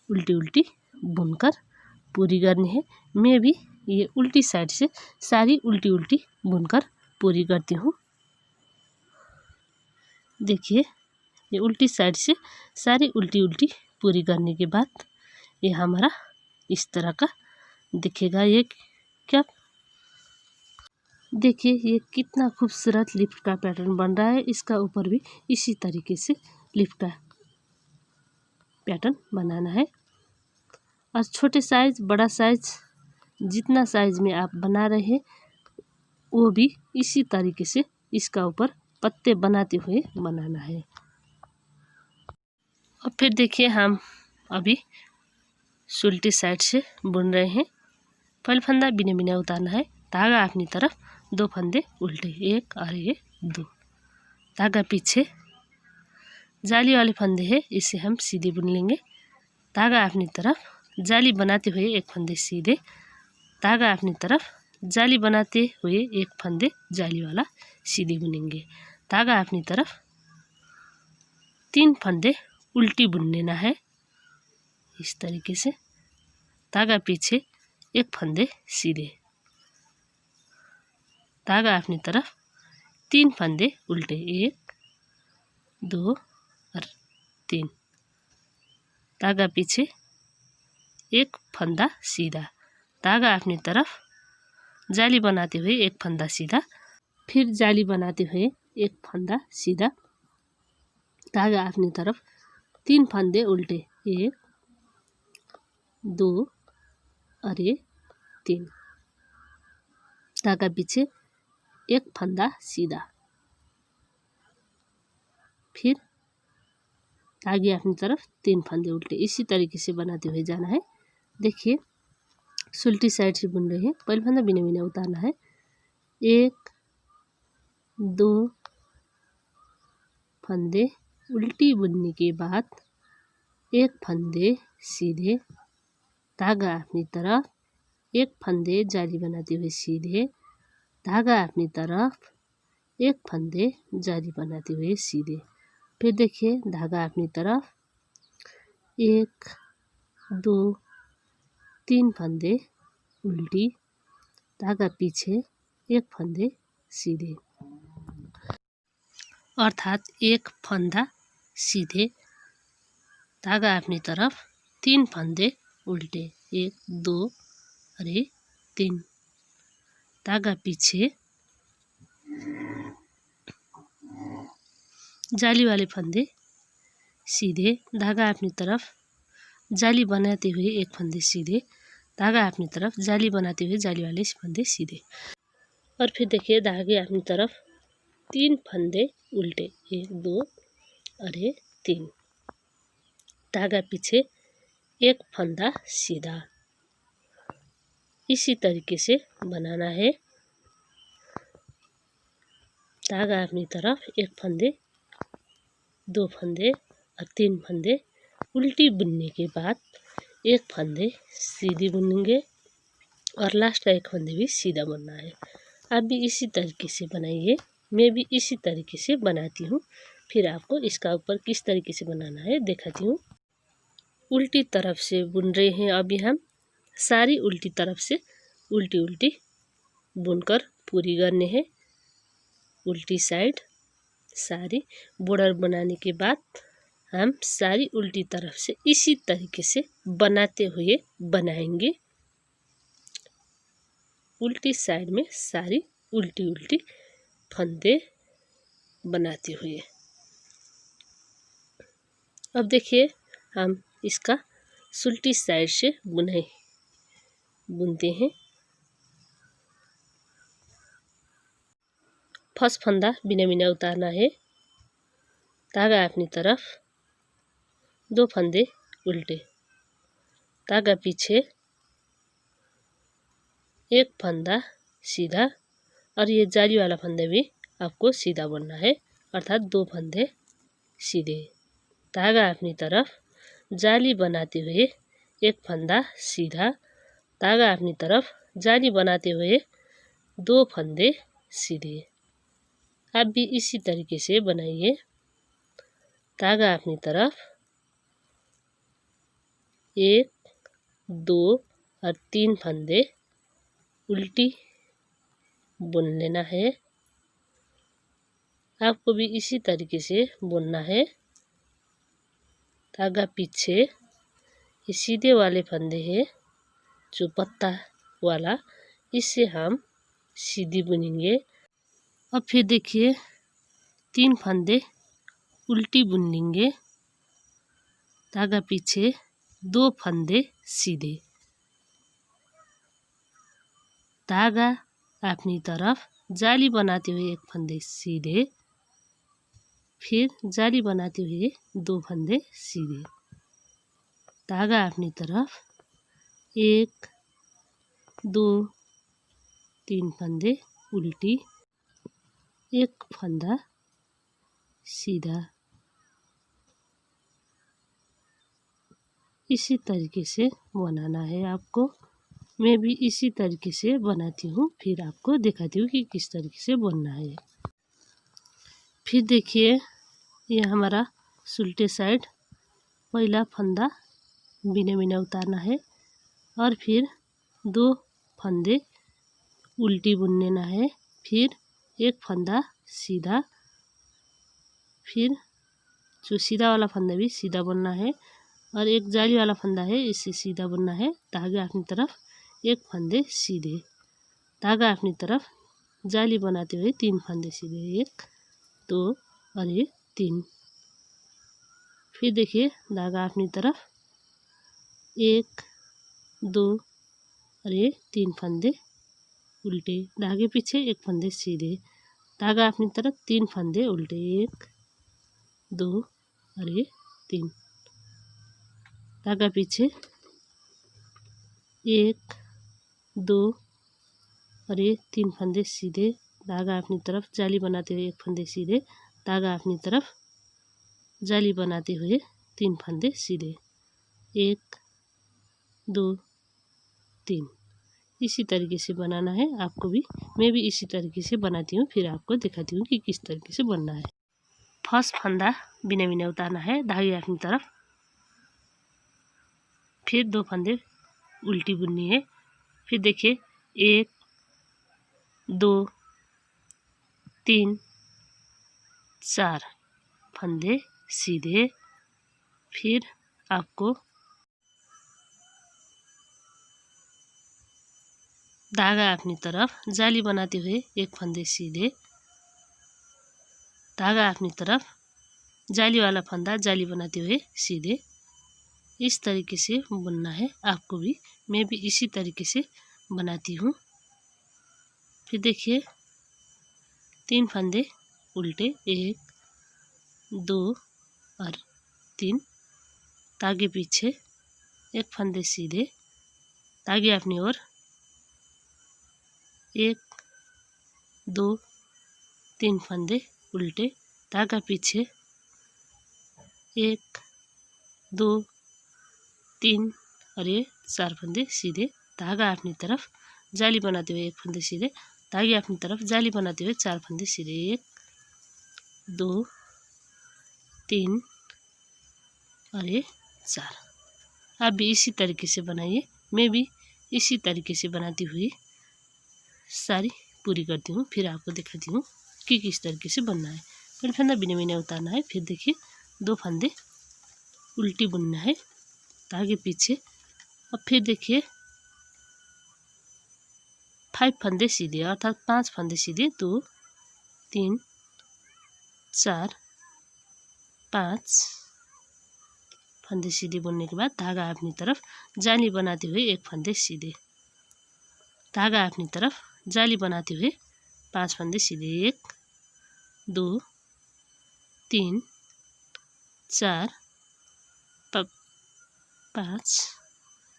उल्टी उल्टी बुनकर पूरी करनी है। मैं भी ये उल्टी साइड से सारी उल्टी उल्टी बुनकर पूरी करती हूँ। देखिए ये उल्टी साइड से सारी उल्टी उल्टी पूरी करने के बाद ये हमारा इस तरह का दिखेगा। ये क्या, देखिए ये कितना खूबसूरत लिफ्ट का पैटर्न बन रहा है। इसका ऊपर भी इसी तरीके से लिफ्ट का पैटर्न बनाना है। और छोटे साइज बड़ा साइज जितना साइज में आप बना रहे हैं वो भी इसी तरीके से इसका ऊपर पत्ते बनाते हुए बनाना है। और फिर देखिए हम अभी उल्टी साइड से बुन रहे हैं। पहले फंदा बिना बिना उतारना है, धागा अपनी तरफ, 2 फंदे उल्टे, 1 और ये 2, धागा पीछे, जाली वाले फंदे है इसे हम सीधे बुन लेंगे, धागा अपनी तरफ, जाली बनाते हुए एक फंदे सीधे, धागा अपनी तरफ, जाली बनाते हुए एक फंदे जाली वाला सीधे बुनेंगे, धागा अपनी तरफ, 3 फंदे उल्टी बुन लेना है इस तरीके से, धागा पीछे, एक फंदे सीधे, धागा अपनी तरफ, 3 फंदे उल्टे, 1 2 और 3, धागा पीछे, एक फंदा सीधा, धागा अपनी तरफ, जाली बनाते हुए एक फंदा सीधा, फिर जाली बनाते हुए एक फंदा सीधा, धागा अपनी तरफ, 3 फंदे उल्टे, 1 2 और ये 3, धागा पीछे, एक फंदा सीधा, फिर आगे अपनी तरफ 3 फंदे उल्टे। इसी तरीके से बनाते हुए जाना है। देखिए सुल्टी साइड से बुन रहे हैं। पहले फंदा बिना बिना उतारना है। 1 2 फंदे उल्टी बुनने के बाद एक फंदे सीधे, धागा अपनी तरफ, एक फंदे जाली बनाते हुए सीधे, धागा अपनी तरफ, एक फंदे जाली बनाते हुए सीधे। फिर देखिए धागा अपनी तरफ, 1 2 3 फंदे उल्टी, धागा पीछे, एक फंदे सीधे, अर्थात एक फंदा सीधे, धागा अपनी तरफ, 3 फंदे उल्टे, 1 2 अरे 3, धागा पीछे, जाली वाले फंदे सीधे, धागा अपनी तरफ, जाली बनाते हुए एक फंदे सीधे, धागा अपनी तरफ, जाली बनाते हुए जाली वाले फंदे सीधे। और फिर देखिए धागे अपनी तरफ 3 फंदे उल्टे, 1 2 अरे 3, धागा पीछे, एक फंदा सीधा। इसी तरीके से बनाना है। धागा अपनी तरफ, एक फंदे, 2 फंदे और 3 फंदे उल्टी बुनने के बाद एक फंदे सीधी बुनेंगे और लास्ट का एक फंदे भी सीधा बुनना है। आप भी इसी तरीके से बनाइए। मैं भी इसी तरीके से बनाती हूँ। फिर आपको इसका ऊपर किस तरीके से बनाना है दिखाती हूँ। उल्टी तरफ से बुन रहे हैं अभी हम। सारी उल्टी तरफ से उल्टी उल्टी बुनकर पूरी करने हैं। उल्टी साइड सारी बॉर्डर बनाने के बाद हम सारी उल्टी तरफ से इसी तरीके से बनाते हुए बनाएंगे। उल्टी साइड में सारी उल्टी उल्टी फंदे बनाते हुए। अब देखिए हम इसका सुल्टी साइड से बुनते हैं। फर्स्ट फंदा बिना बिना उतारना है। धागा अपनी तरफ, 2 फंदे उल्टे, धागा पीछे, एक फंदा सीधा और ये जाली वाला फंदा भी आपको सीधा बुनना है, अर्थात 2 फंदे सीधे, धागा अपनी तरफ, जाली बनाते हुए एक फंदा सीधा, धागा अपनी तरफ, जाली बनाते हुए 2 फंदे सीधे। आप भी इसी तरीके से बनाइए। धागा अपनी तरफ, 1 2 और 3 फंदे उल्टी बुन लेना है। आपको भी इसी तरीके से बुनना है। धागा पीछे, ये सीधे वाले फंदे हैं जो पत्ता वाला, इससे हम सीधी बुनेंगे। अब फिर देखिए 3 फंदे उल्टी बुन लेंगे, धागा पीछे, 2 फंदे सीधे, धागा अपनी तरफ, जाली बनाते हुए एक फंदे सीधे, फिर जाली बनाते हुए 2 फंदे सीधे, धागा अपनी तरफ, 1 2 3 फंदे उल्टी, एक फंदा सीधा। इसी तरीके से बनाना है आपको। मैं भी इसी तरीके से बनाती हूँ, फिर आपको दिखाती हूँ कि किस तरीके से बनना है। फिर देखिए ये हमारा सुल्टे साइड, पहला फंदा बिना बिना उतारना है और फिर 2 फंदे उल्टी बुन लेना है, फिर एक फंदा सीधा, फिर जो सीधा वाला फंदा भी सीधा बुनना है और एक जाली वाला फंदा है इसे सीधा बुनना है। धागा अपनी तरफ, एक फंदे सीधे, धागा अपनी तरफ, जाली बनाते हुए 3 फंदे सीधे, 1 2 और ये 3। फिर देखिए धागा अपनी तरफ, 1 2 और ये 3 फंदे उल्टे, धागे पीछे, एक फंदे सीधे, धागा अपनी तरफ, 3 फंदे उल्टे, 1 2 और ये 3, धागा पीछे, 1 2 और ये 3 फंदे सीधे, धागा अपनी तरफ जाली बनाते हुए 1 फंदे सीधे, धागा अपनी तरफ जाली बनाते हुए 3 फंदे सीधे, 1 2 3। इसी तरीके से बनाना है आपको भी। मैं भी इसी तरीके से बनाती हूँ, फिर आपको दिखाती हूँ कि किस तरीके से बनना है। फर्स्ट फंदा बिना बिना उतारना है, धागे अपनी तरफ, फिर 2 फंदे उल्टी बुननी है। फिर देखिए 1 2 3 4 फंदे सीधे, फिर आपको धागा अपनी तरफ जाली बनाते हुए 1 फंदे सीधे, धागा अपनी तरफ जाली वाला फंदा जाली बनाते हुए सीधे। इस तरीके से बुनना है आपको भी। मैं भी इसी तरीके से बनाती हूँ। फिर देखिए 3 फंदे उल्टे, 1 2 और 3, धागे पीछे, 1 फंदे सीधे, धागे अपनी ओर, 1 2 3 फंदे उल्टे, धागा पीछे, 1 2 3 और ये 4 फंदे सीधे, धागा अपनी तरफ जाली बनाते हुए 1 फंदे सीधे, धागे अपनी तरफ जाली बनाते हुए 4 फंदे सीधे, 1 2 3 और ये 4। आप भी इसी तरीके से बनाइए। मैं भी इसी तरीके से बनाती हुई सारी पूरी करती हूँ, फिर आपको दिखाती हूँ कि किस तरीके से बनना है। पहले फंदा बिना बिना उतारना है, फिर देखिए 2 फंदे उल्टी बुनना है, धागे पीछे, और फिर देखिए 5 फंदे सीधे, अर्थात 5 फंदे सीधे, 2 3 4 5 फंदे सीधे बुनने के बाद धागा अपनी तरफ जाली बनाते हुए 1 फंदे सीधे, धागा अपनी तरफ जाली बनाते हुए 5 फंदे सीधे, 1 2 3 4 5।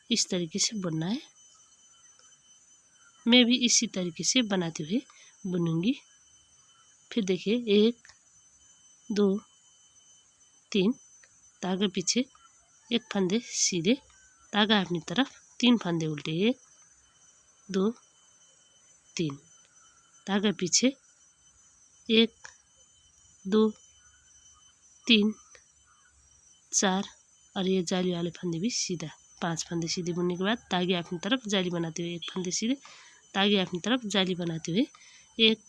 इस तरीके से बुनना है। मैं भी इसी तरीके से बनाते हुए बुनूंगी। फिर देखिए 1 2 3, धागे पीछे, 1 फंदे सीधे, धागा अपनी तरफ, 3 फंदे उल्टे, 1 2 3, धागा पीछे, 1 2 3 4 और ये जाली वाले फंदे भी सीधा, 5 फंदे सीधे बुनने के बाद धागे अपनी तरफ जाली बनाते हुए 1 फंदे सीधे, धागे अपनी तरफ जाली बनाते हुए 1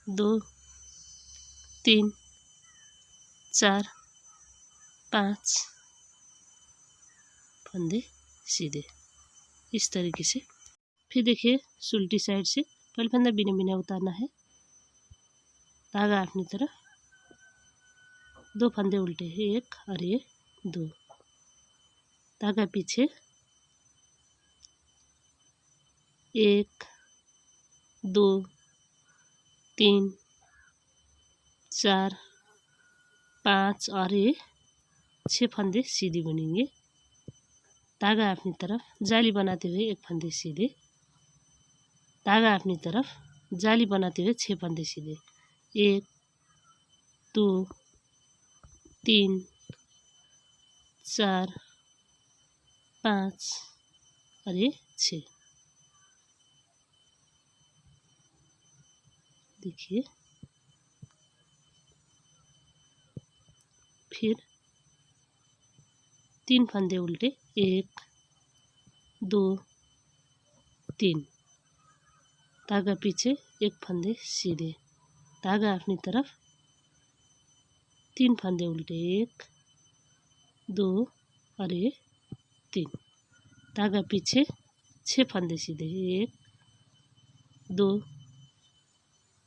2 3 4 5 फंदे सीधे, इस तरीके से। फिर देखिए उल्टी साइड से पहले फंदा बिना बिना उतारना है, धागा अपनी तरफ, 2 फंदे उल्टे, 1 और ये 2, धागा पीछे, 1 2 3 4 5 और ये 6 फंदे सीधे बुनेंगे, धागा अपनी तरफ जाली बनाते हुए 1 फंदे सीधे, धागा अपनी तरफ जाली बनाते हुए 6 फंदे सीधे, 1 2 3 4 5 और ये 6। देखिए फिर 3 फंदे उल्टे, 1 2 3, धागा पीछे, 1 फंदे सीधे, धागा अपनी तरफ, 3 फंदे उल्टे, 1 2 और ये 3, धागा पीछे, 6 फंदे सीधे, 1 2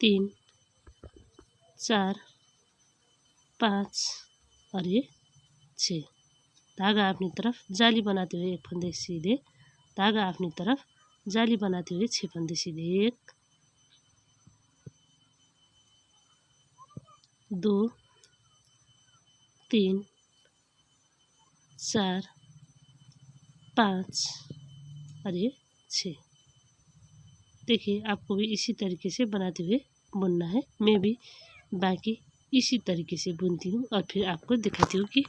3 4 5 और ये 6, धागा अपनी तरफ जाली बनाते हुए 1 फंदे सीधे, धागा अपनी तरफ जाली बनाते हुए 6 फंदे सीधे, 1 2 3 4 5 और ये 6। देखिए आपको भी इसी तरीके से बनाते हुए बुनना है। मैं भी बाकी इसी तरीके से बुनती हूँ और फिर आपको दिखाती हूँ कि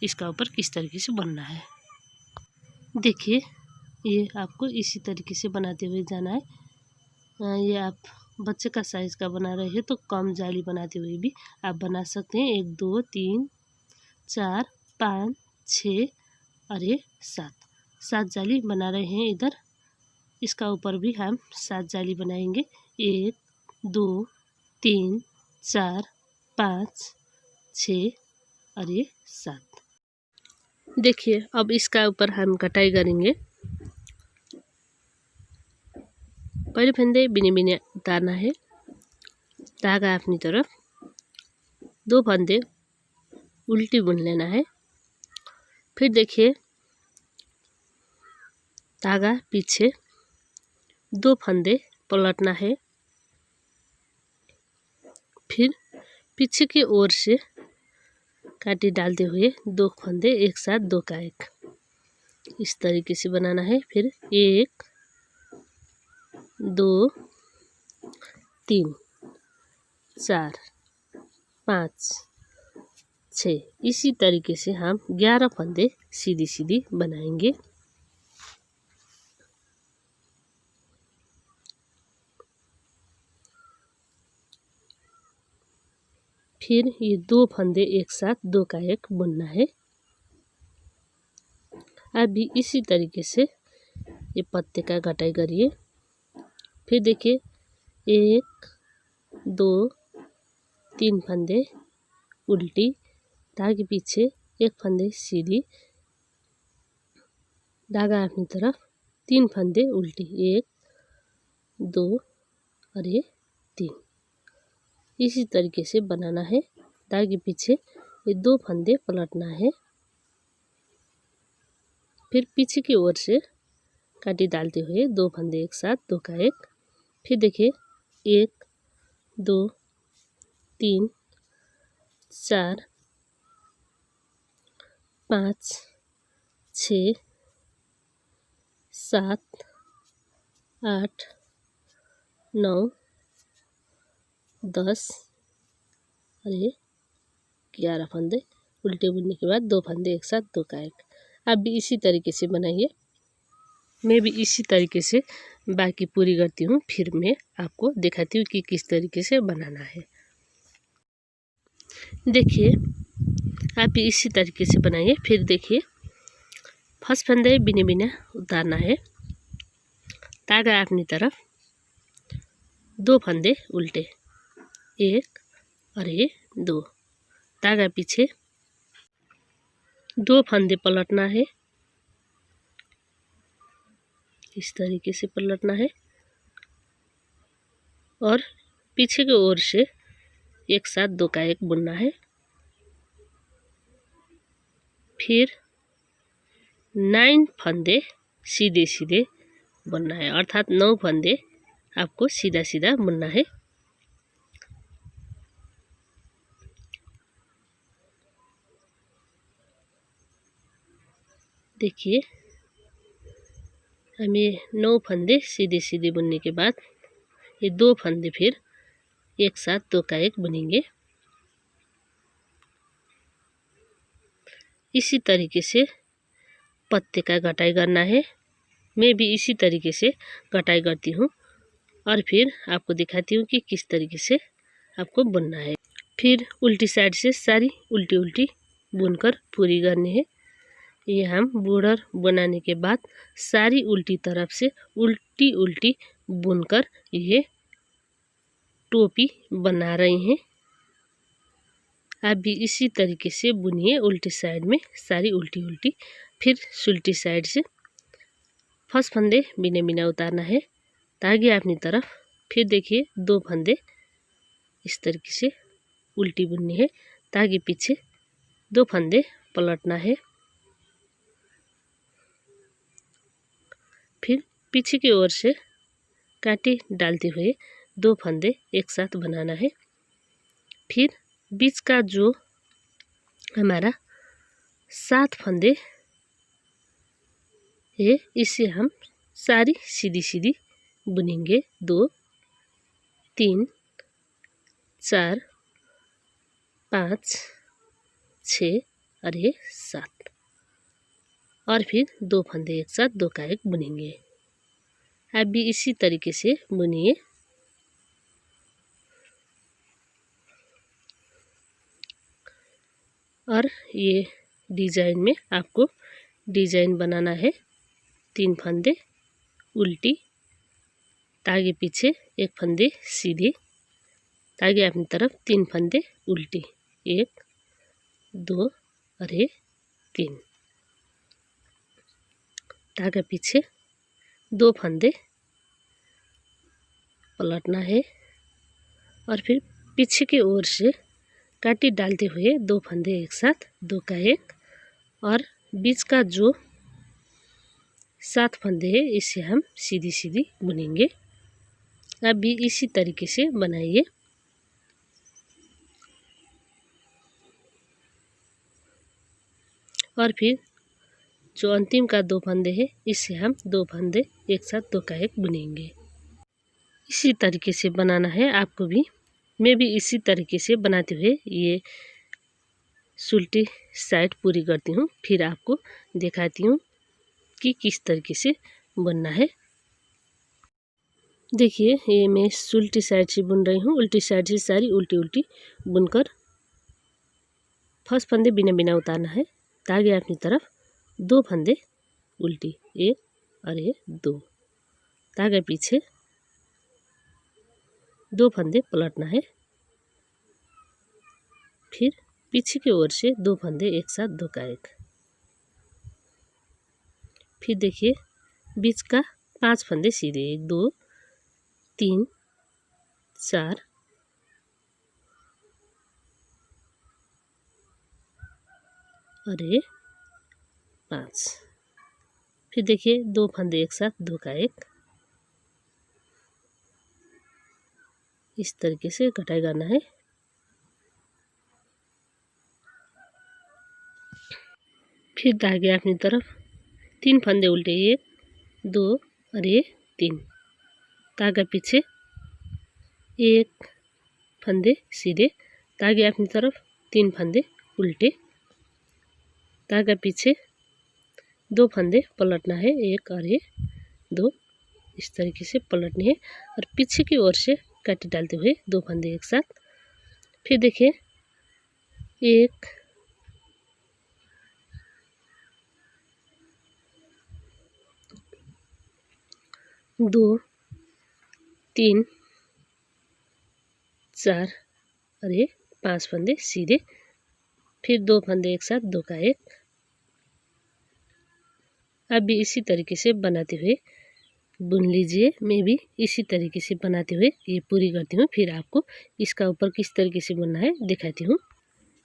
इसका ऊपर किस तरीके से बनना है। देखिए ये आपको इसी तरीके से बनाते हुए जाना है। ये आप बच्चे का साइज़ का बना रहे हैं तो कम जाली बनाते हुए भी आप बना सकते हैं। 1 2 3 4 5 6 और ये 7 जाली बना रहे हैं इधर। इसका ऊपर भी हम 7 जाली बनाएंगे। 1 2 3 4 5 6 और ये 7। देखिए अब इसका ऊपर हम कटाई करेंगे। पहले फंदे बिने बिने उतारना है, धागा अपनी तरफ, 2 फंदे उल्टी बुन लेना है। फिर देखिए धागा पीछे, 2 फंदे पलटना है। फिर पीछे की ओर से काटी डालते हुए 2 फंदे एक साथ 2 का 1 इस तरीके से बनाना है। फिर 1 2 3 4 5 6 इसी तरीके से हम 11 फंदे सीधी सीधी बनाएंगे। फिर ये 2 फंदे एक साथ 2 का 1 बुनना है। आप भी इसी तरीके से ये पत्ते का कटाई करिए। फिर देखिए 1 2 3 फंदे उल्टी, धागे पीछे, 1 फंदे सीधी, धागा अपनी तरफ, 3 फंदे उल्टी, 1 2 और ये 3 इसी तरीके से बनाना है। धागे पीछे ये 2 फंदे पलटना है। फिर पीछे की ओर से काटी डालते हुए 2 फंदे एक साथ 2 का 1। फिर देखिए 1 2 3 4 5 6 7 8 9 10 और ये 11 फंदे उल्टे बुनने के बाद 2 फंदे एक साथ 2 का 1। आप भी इसी तरीके से बनाइए। मैं भी इसी तरीके से बाकी पूरी करती हूँ, फिर मैं आपको दिखाती हूँ कि किस तरीके से बनाना है। देखिए आप भी इसी तरीके से बनाइए। फिर देखिए फर्स्ट फंदे बिने बिने उतारना है, धागा अपनी तरफ, 2 फंदे उल्टे, 1 और ये 2, धागा पीछे, 2 फंदे पलटना है। इस तरीके से पलटना है और पीछे की ओर से एक साथ 2 का 1 बुनना है। फिर 9 फंदे सीधे सीधे बुनना है, अर्थात 9 फंदे आपको सीधा सीधा बुनना है। देखिए हमें 9 फंदे सीधे सीधे बुनने के बाद ये 2 फंदे फिर एक साथ 2 का 1 बुनेंगे। इसी तरीके से पत्ते का कटाई करना है। मैं भी इसी तरीके से कटाई करती हूँ और फिर आपको दिखाती हूँ कि किस तरीके से आपको बुनना है। फिर उल्टी साइड से सारी उल्टी उल्टी बुनकर पूरी करनी है। ये हम बॉर्डर बनाने के बाद सारी उल्टी तरफ से उल्टी उल्टी बुनकर ये टोपी बना रहे हैं। आप भी इसी तरीके से बुनिए उल्टी साइड में सारी उल्टी उल्टी। फिर सुल्टी साइड से फर्स्ट फंदे बिना बिना उतारना है, धागे अपनी तरफ। फिर देखिए 2 फंदे इस तरीके से उल्टी बुननी है, धागे पीछे, 2 फंदे पलटना है। फिर पीछे की ओर से काटी डालते हुए 2 फंदे एक साथ बनाना है। फिर बीच का जो हमारा 7 फंदे है इसे हम सारी सीधी सीधी बुनेंगे। 2 3 4 5 6 और ये 7 और फिर 2 फंदे एक साथ 2 का 1 बुनेंगे। आप भी इसी तरीके से बुनिए। और ये डिज़ाइन में आपको डिज़ाइन बनाना है। 3 फंदे उल्टी, तागे पीछे 1 फंदे सीधे, तागे अपनी तरफ 3 फंदे उल्टी, 1 2 और ये 3, तागा पीछे 2 फंदे पलटना है और फिर पीछे की ओर से काटी डालते हुए 2 फंदे एक साथ 2 का 1 और बीच का जो 7 फंदे है इसे हम सीधी सीधी बुनेंगे। आप भी इसी तरीके से बनाइए। और फिर जो अंतिम का 2 फंदे है इससे हम 2 फंदे एक साथ 2 का 1 बुनेंगे। इसी तरीके से बनाना है आपको भी। मैं भी इसी तरीके से बनाते हुए ये सुल्टी साइड पूरी करती हूँ, फिर आपको दिखाती हूँ कि किस तरीके से बुनना है। देखिए ये मैं सुल्टी साइड से बुन रही हूँ, उल्टी साइड से सारी उल्टी उल्टी बुनकर फर्स्ट फंदे बिना बिना उतारना है। तागे अपनी तरफ 2 फंदे उल्टी, 1 और ये 2, तागे पीछे 2 फंदे पलटना है। फिर पीछे की ओर से 2 फंदे एक साथ 2 का 1। फिर देखिए बीच का 5 फंदे सीधे, 1 2 3 4 और ये 5। फिर देखिए 2 फंदे एक साथ 2 का 1। इस तरीके से कटाई करना है। फिर धागे अपनी तरफ 3 फंदे उल्टे, 1 2 और ये 3, धागा पीछे 1 फंदे सीधे, धागे अपनी तरफ 3 फंदे उल्टे, धागा पीछे 2 फंदे पलटना है, 1 और ये 2। इस तरीके से पलटनी है और पीछे की ओर से काटी डालते हुए 2 फंदे एक साथ। फिर देखिए 1 2 3 4 और ये 5 फंदे सीधे, फिर 2 फंदे एक साथ 2 का 1। आप भी इसी तरीके से बनाते हुए बुन लीजिए। मैं भी इसी तरीके से बनाते हुए ये पूरी करती हूँ, फिर आपको इसका ऊपर किस तरीके से बुनना है दिखाती हूँ।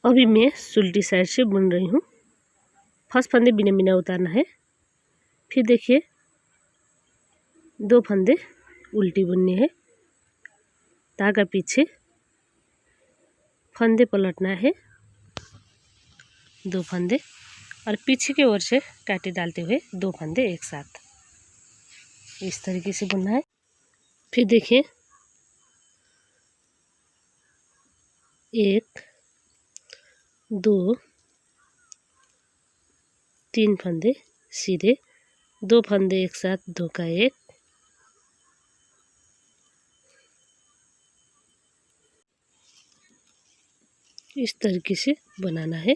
अभी मैं सुल्टी साइड से बुन रही हूँ। फर्स्ट फंदे बिना बिना उतारना है। फिर देखिए 2 फंदे उल्टी बुननी है, धागा पीछे फंदे पलटना है, 2 फंदे और पीछे की ओर से काटी डालते हुए 2 फंदे एक साथ। इस तरीके से बुनना है। फिर देखिए 1 2 3 फंदे सीधे, 2 फंदे एक साथ 2 का 1, इस तरीके से बनाना है।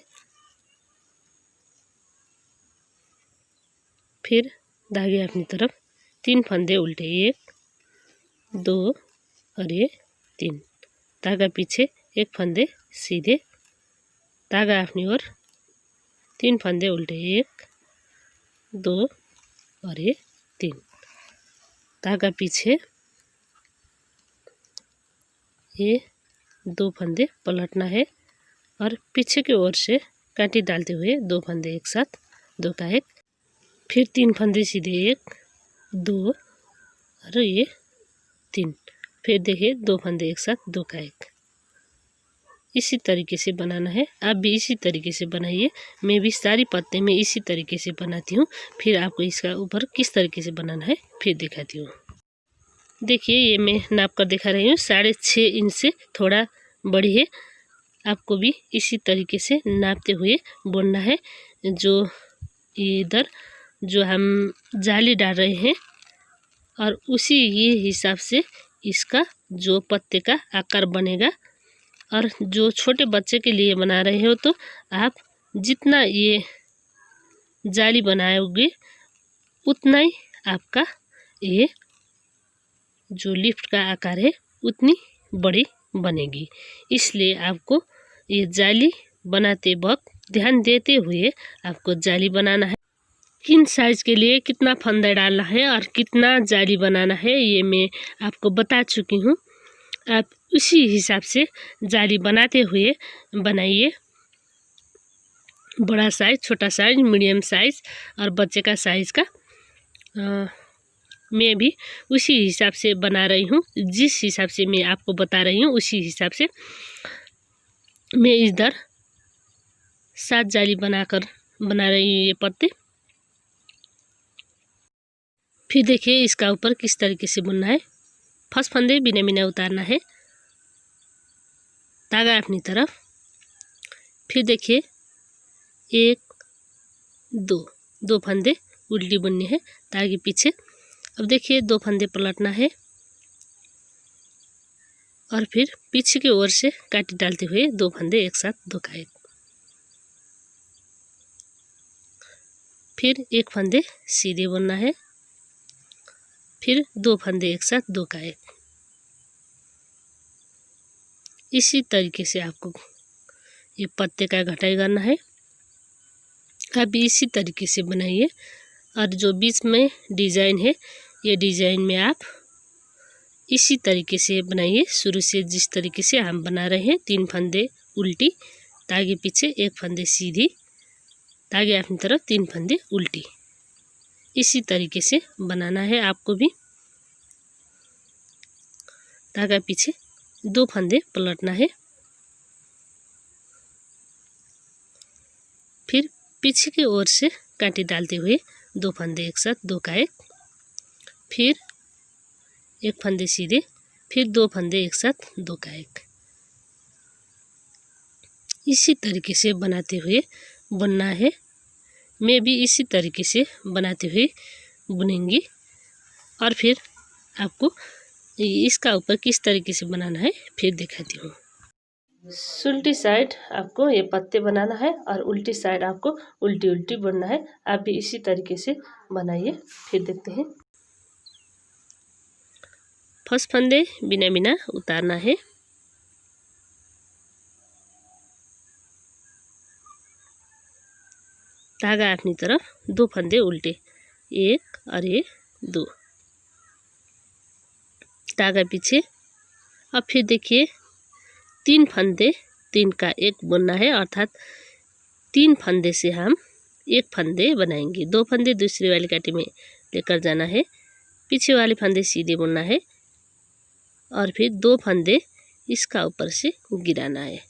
फिर धागे अपनी तरफ 3 फंदे उल्टे, 1 2 और ये 3, धागा पीछे 1 फंदे सीधे, धागा अपनी ओर 3 फंदे उल्टे, 1 2 और ये 3, धागा पीछे ये 2 फंदे पलटना है और पीछे की ओर से काटी डालते हुए 2 फंदे एक साथ 2 का 1। फिर 3 फंदे सीधे, 1 2 और ये 3, फिर देखिए 2 फंदे एक साथ 2 का 1। इसी तरीके से बनाना है। आप भी इसी तरीके से बनाइए। मैं भी सारी पत्ते में इसी तरीके से बनाती हूँ। फिर आपको इसका ऊपर किस तरीके से बनाना है फिर दिखाती हूँ। देखिए ये मैं नाप कर दिखा रही हूँ, 6.5 इंच से थोड़ा बड़ी है। आपको भी इसी तरीके से नापते हुए बुनना है। जो ये इधर जो हम जाली डाल रहे हैं और उसी ये हिसाब से इसका जो पत्ते का आकार बनेगा। और जो छोटे बच्चे के लिए बना रहे हो तो आप जितना ये जाली बनाओगे उतना ही आपका ये जो लिफ्ट का आकार है उतनी बड़ी बनेगी। इसलिए आपको ये जाली बनाते वक्त ध्यान देते हुए आपको जाली बनाना है। किन साइज के लिए कितना फंदा डालना है और कितना जाली बनाना है ये मैं आपको बता चुकी हूँ। आप उसी हिसाब से जाली बनाते हुए बनाइए। बड़ा साइज, छोटा साइज, मीडियम साइज और बच्चे का साइज का मैं भी उसी हिसाब से बना रही हूँ। जिस हिसाब से मैं आपको बता रही हूँ उसी हिसाब से मैं इधर 7 जाली बनाकर बना रही हूँ ये पत्ते। फिर देखिए इसका ऊपर किस तरीके से बुनना है। फर्स्ट फंदे बिना बिना उतारना है, धागा अपनी तरफ। फिर देखिए 1 2 फंदे उल्टी बुननी है ताकि पीछे। अब देखिए 2 फंदे पलटना है और फिर पीछे की ओर से काटी डालते हुए 2 फंदे एक साथ 2 का 1। फिर 1 फंदे सीधे बुनना है, फिर 2 फंदे एक साथ 2 का 1। इसी तरीके से आपको ये पत्ते का घटाई करना है। आप भी इसी तरीके से बनाइए। और जो बीच में डिज़ाइन है ये डिज़ाइन में आप इसी तरीके से बनाइए। शुरू से जिस तरीके से हम बना रहे हैं, 3 फंदे उल्टी, ताकि पीछे 1 फंदे सीधी, ताकि अपनी तरफ 3 फंदे उल्टी। इसी तरीके से बनाना है आपको भी। ताकि पीछे 2 फंदे पलटना है। फिर पीछे की ओर से कांटे डालते हुए 2 फंदे एक साथ 2 का 1। फिर 1 फंदे सीधे, फिर 2 फंदे एक साथ 2 का 1। इसी तरीके से बनाते हुए बुनना है। मैं भी इसी तरीके से बनाते हुए बुनेंगी। और फिर आपको इसका ऊपर किस तरीके से बनाना है फिर दिखाती हूँ। उल्टी साइड आपको ये पत्ते बनाना है और उल्टी साइड आपको उल्टी उल्टी बुनना है। आप भी इसी तरीके से बनाइए। फिर देखते हैं। फर्स्ट फंदे बिना बिना उतारना है। धागा अपनी तरफ, 2 फंदे उल्टे, 1 और ये 2, धागा पीछे। अब फिर देखिए 3 फंदे 3 का 1 बुनना है, अर्थात 3 फंदे से हम 1 फंदे बनाएंगे। 2 फंदे दूसरी वाली काटी में लेकर जाना है, पीछे वाले फंदे सीधे बुनना है और फिर 2 फंदे इसका ऊपर से गिराना है।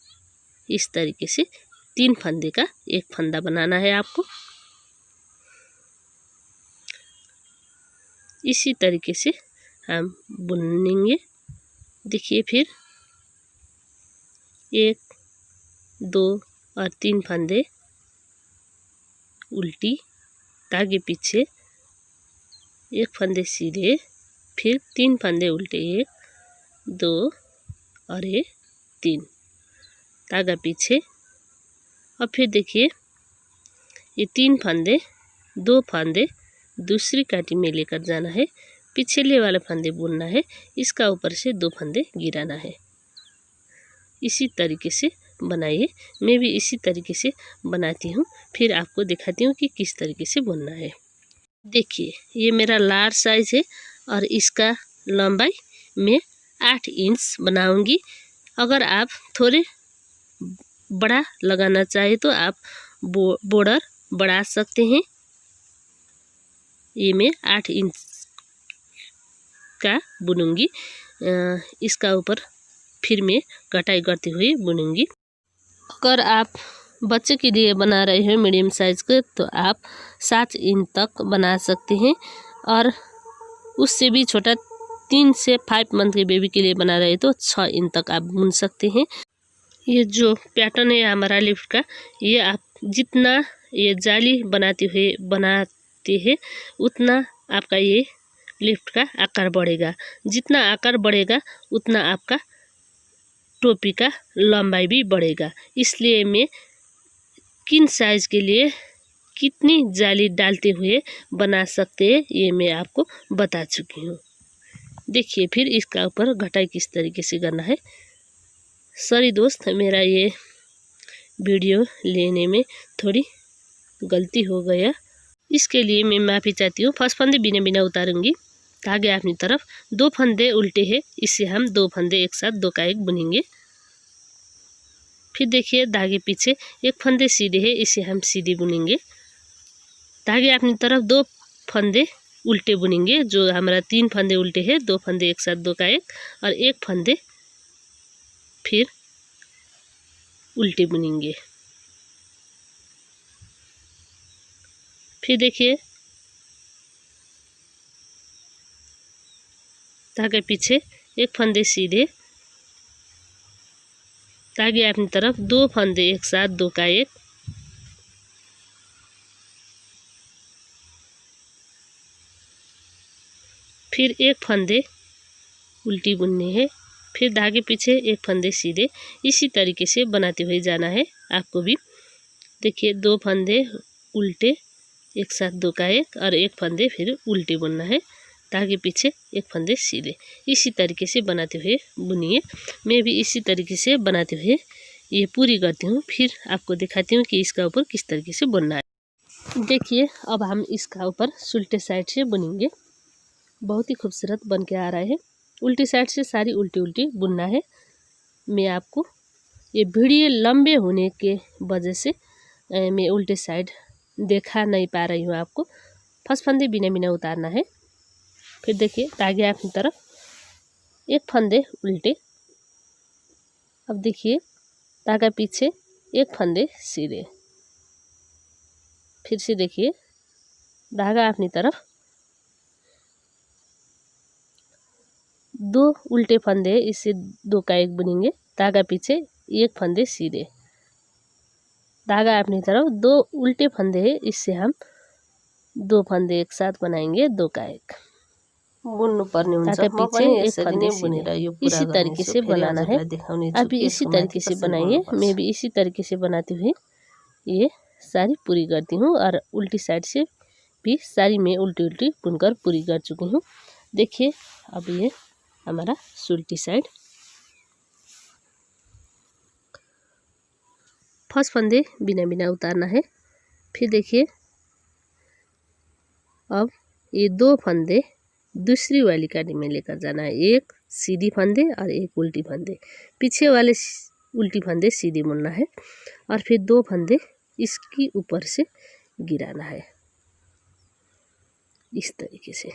इस तरीके से 3 फंदे का 1 फंदा बनाना है आपको। इसी तरीके से हम बुनेंगे। देखिए फिर 1 2 और 3 फंदे उल्टी, ताकि पीछे 1 फंदे सीधे, फिर 3 फंदे उल्टे, 1 2 और ये 3, धागा पीछे। और फिर देखिए ये 3 फंदे, 2 फंदे दूसरी काटी में लेकर जाना है, पिछले वाले फंदे बुनना है, इसका ऊपर से 2 फंदे गिराना है। इसी तरीके से बनाइए। मैं भी इसी तरीके से बनाती हूँ, फिर आपको दिखाती हूँ कि किस तरीके से बुनना है। देखिए ये मेरा लार्ज साइज है और इसका लंबाई मैं 8 इंच बनाऊंगी। अगर आप थोड़े बड़ा लगाना चाहे तो आप बॉर्डर बढ़ा सकते हैं। ये मैं 8 इंच का बुनूंगी। इसका ऊपर फिर मैं कटाई करती हुई बुनूंगी। अगर आप बच्चे के लिए बना रहे हैं मीडियम साइज़ के तो आप 7 इंच तक बना सकते हैं, और उससे भी छोटा 3 से 5 मंथ के बेबी के लिए बना रहे तो 6 इंच तक आप बुन सकते हैं। ये जो पैटर्न है हमारा लिफ्ट का, ये आप जितना ये जाली बनाते हैं उतना आपका ये लिफ्ट का आकार बढ़ेगा। जितना आकार बढ़ेगा उतना आपका टोपी का लंबाई भी बढ़ेगा। इसलिए मैं किन साइज़ के लिए कितनी जाली डालते हुए बना सकते हैं ये मैं आपको बता चुकी हूँ। देखिए फिर इसका ऊपर घटाई किस तरीके से करना है। सॉरी दोस्त, मेरा ये वीडियो लेने में थोड़ी गलती हो गया, इसके लिए मैं माफ़ी चाहती हूँ। फर्स्ट फंदे बिना बिना उतारूंगी। धागे अपनी तरफ 2 फंदे उल्टे हैं, इससे हम 2 फंदे एक साथ 2 का 1 बुनेंगे। फिर देखिए धागे पीछे 1 फंदे सीधे है, इसे हम सीधे बुनेंगे। धागे अपनी तरफ 2 फंदे उल्टे बुनेंगे। जो हमारा 3 फंदे उल्टे हैं, 2 फंदे एक साथ 2 का 1 और 1 फंदे फिर उल्टे बुनेंगे। फिर देखिए धागे पीछे 1 फंदे सीधे, धागे अपनी तरफ 2 फंदे एक साथ 2 का 1, फिर 1 फंदे उल्टी बुनने हैं। फिर धागे पीछे 1 फंदे सीधे। इसी तरीके से बनाते हुए जाना है आपको भी। देखिए 2 फंदे उल्टे एक साथ 2 का 1 और 1 फंदे फिर उल्टे बुनना है। धागे पीछे 1 फंदे सीधे। इसी तरीके से बनाते हुए बुनिए। मैं भी इसी तरीके से बनाते हुए ये पूरी करती हूँ, फिर आपको दिखाती हूँ कि इसका ऊपर किस तरीके से बुनना है। देखिए अब हम इसका ऊपर उल्टे साइड से बुनेंगे। बहुत ही खूबसूरत बन के आ रहा है। उल्टी साइड से सारी उल्टी उल्टी बुनना है। मैं आपको ये वीडियो लंबे होने के वजह से मैं उल्टे साइड देखा नहीं पा रही हूँ आपको। फर्स्ट फंदे बिना बिना उतारना है। फिर देखिए धागे अपनी तरफ 1 फंदे उल्टे। अब देखिए धागा पीछे 1 फंदे सीधे। फिर से देखिए धागा अपनी तरफ 2 उल्टे फंदे, इससे 2 का 1 बुनेंगे। धागा पीछे 1 फंदे सीधे। धागा अपनी तरफ 2 उल्टे फंदे है, इससे हम 2 फंदे एक साथ बनाएंगे 2 का 1 बुन्नु पर्ने हुन्छ। धागा म पीछे पनि 1 यसरी फंदे नै बुनेर सीधे। यो पूरा इसी तरीके गर्नेछु। से फेरि बनाना है। हजुरलाई देखाउनेछु आप भी कि इसी यसको तरीके माथि से कसरी बनाइए। बुन्नुपर्छ। मैं भी इसी तरीके से बनाती हुई ये सारी पूरी करती हूँ, और उल्टी साइड से भी सारी मैं उल्टी उल्टी बुनकर पूरी कर चुकी हूँ। देखिए अब ये हमारा उल्टी साइड। फर्स्ट फंदे बिना बिना उतारना है। फिर देखिए अब ये 2 फंदे दूसरी वाली काटी में लेकर जाना है। 1 सीधी फंदे और 1 उल्टी फंदे। पीछे वाले उल्टी फंदे सीधी बुनना है, और फिर 2 फंदे इसकी ऊपर से गिराना है इस तरीके से।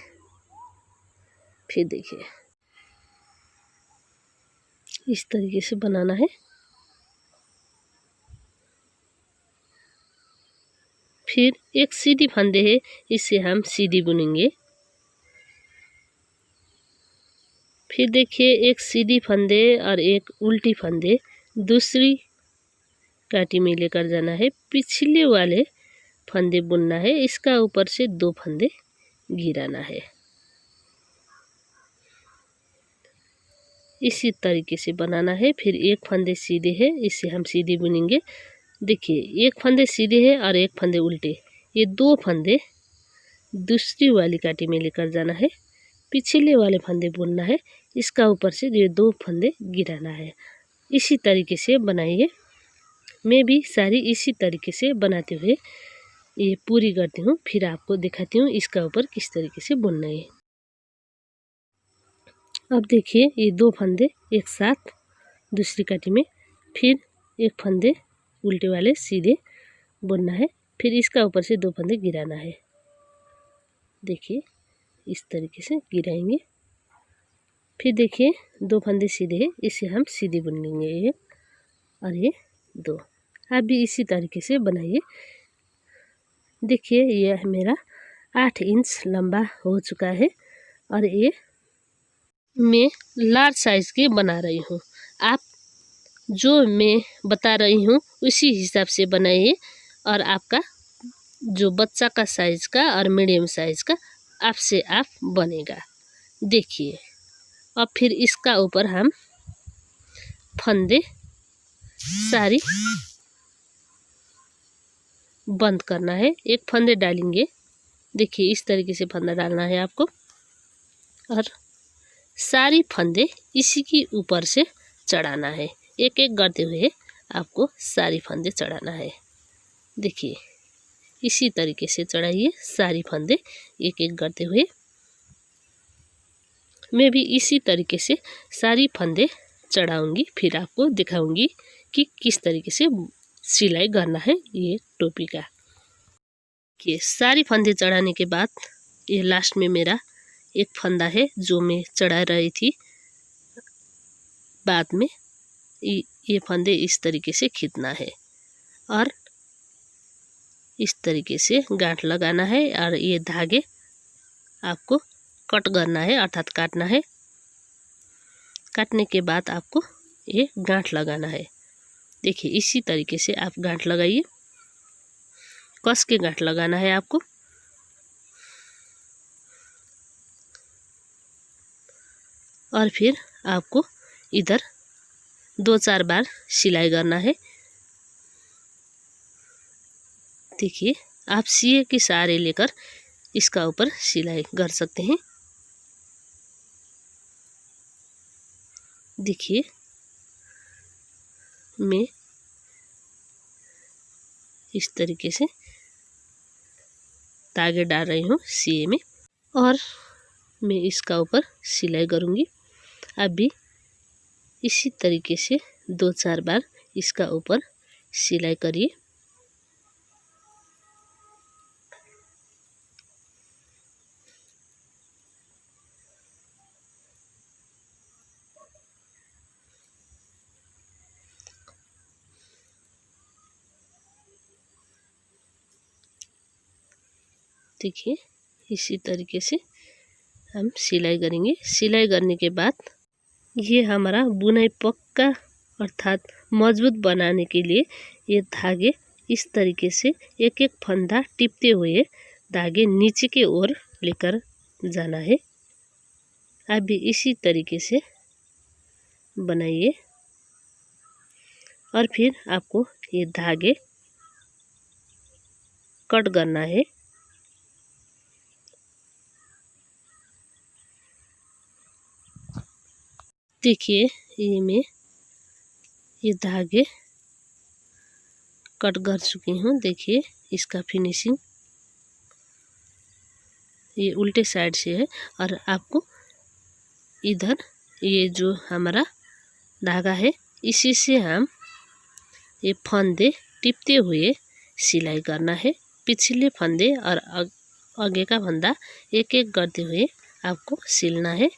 फिर देखिए इस तरीके से बनाना है। फिर 1 सीधी फंदे है, इससे हम सीधी बुनेंगे। फिर देखिए 1 सीधी फंदे और 1 उल्टी फंदे दूसरी काटी में लेकर जाना है। पिछले वाले फंदे बुनना है, इसका ऊपर से 2 फंदे गिराना है। इसी तरीके से बनाना है। फिर 1 फंदे सीधे है, इससे हम सीधी बुनेंगे। देखिए 1 फंदे सीधे है और 1 फंदे उल्टे। ये 2 फंदे दूसरी वाली काटी में लेकर जाना है। पिछले वाले फंदे बुनना है, इसका ऊपर से ये 2 फंदे गिराना है। इसी तरीके से बनाइए। मैं भी सारी इसी तरीके से बनाते हुए ये पूरी करती हूँ, फिर आपको दिखाती हूँ इसका ऊपर किस तरीके से बुनना है। अब देखिए ये 2 फंदे एक साथ दूसरी काटी में, फिर 1 फंदे उल्टे वाले सीधे बुनना है। फिर इसका ऊपर से 2 फंदे गिराना है। देखिए इस तरीके से गिराएंगे। फिर देखिए 2 फंदे सीधे हैं, इसे हम सीधी बुन लेंगे, 1 और ये 2। आप भी इसी तरीके से बनाइए। देखिए यह मेरा 8 इंच लंबा हो चुका है और ये मैं लार्ज साइज़ के बना रही हूँ। आप जो मैं बता रही हूँ उसी हिसाब से बनाइए और आपका जो बच्चा का साइज़ का और मीडियम साइज़ का आपसे आप बनेगा। देखिए अब फिर इसका ऊपर हम फंदे सारी बंद करना है। एक फंदे डालेंगे, देखिए इस तरीके से फंदा डालना है आपको और सारी फंदे इसी के ऊपर से चढ़ाना है। एक एक करते हुए आपको सारी फंदे चढ़ाना है। देखिए इसी तरीके से चढ़ाइए सारी फंदे एक एक करते हुए। मैं भी इसी तरीके से सारी फंदे चढ़ाऊंगी, फिर आपको दिखाऊंगी कि किस तरीके से सिलाई करना है ये टोपी का। कि सारी फंदे चढ़ाने के बाद ये लास्ट में मेरा एक फंदा है जो मैं चढ़ा रही थी बाद में। ये फंदे इस तरीके से खींचना है और इस तरीके से गांठ लगाना है और ये धागे आपको कट करना है अर्थात काटना है। काटने के बाद आपको ये गांठ लगाना है। देखिए इसी तरीके से आप गांठ लगाइए, कस के गांठ लगाना है आपको। और फिर आपको इधर 2-4 बार सिलाई करना है। देखिए आप सीए के सहारे लेकर इसका ऊपर सिलाई कर सकते हैं। देखिए मैं इस तरीके से धागे डाल रही हूँ सीए में और मैं इसका ऊपर सिलाई करूँगी। आप भी इसी तरीके से 2-4 बार इसका ऊपर सिलाई करिए। देखिए इसी तरीके से हम सिलाई करेंगे। सिलाई करने के बाद ये हमारा बुनाई पक्का अर्थात मजबूत बनाने के लिए ये धागे इस तरीके से एक एक फंदा टिपते हुए धागे नीचे की ओर लेकर जाना है। आप भी इसी तरीके से बनाइए और फिर आपको ये धागे कट करना है। देखिए ये मैं ये धागे कट कर चुकी हूँ। देखिए इसका फिनिशिंग ये उल्टे साइड से है और आपको इधर ये जो हमारा धागा है इसी से हम ये फंदे टिपते हुए सिलाई करना है। पिछले फंदे और आगे का फंदा एक एक करते हुए आपको सिलना है।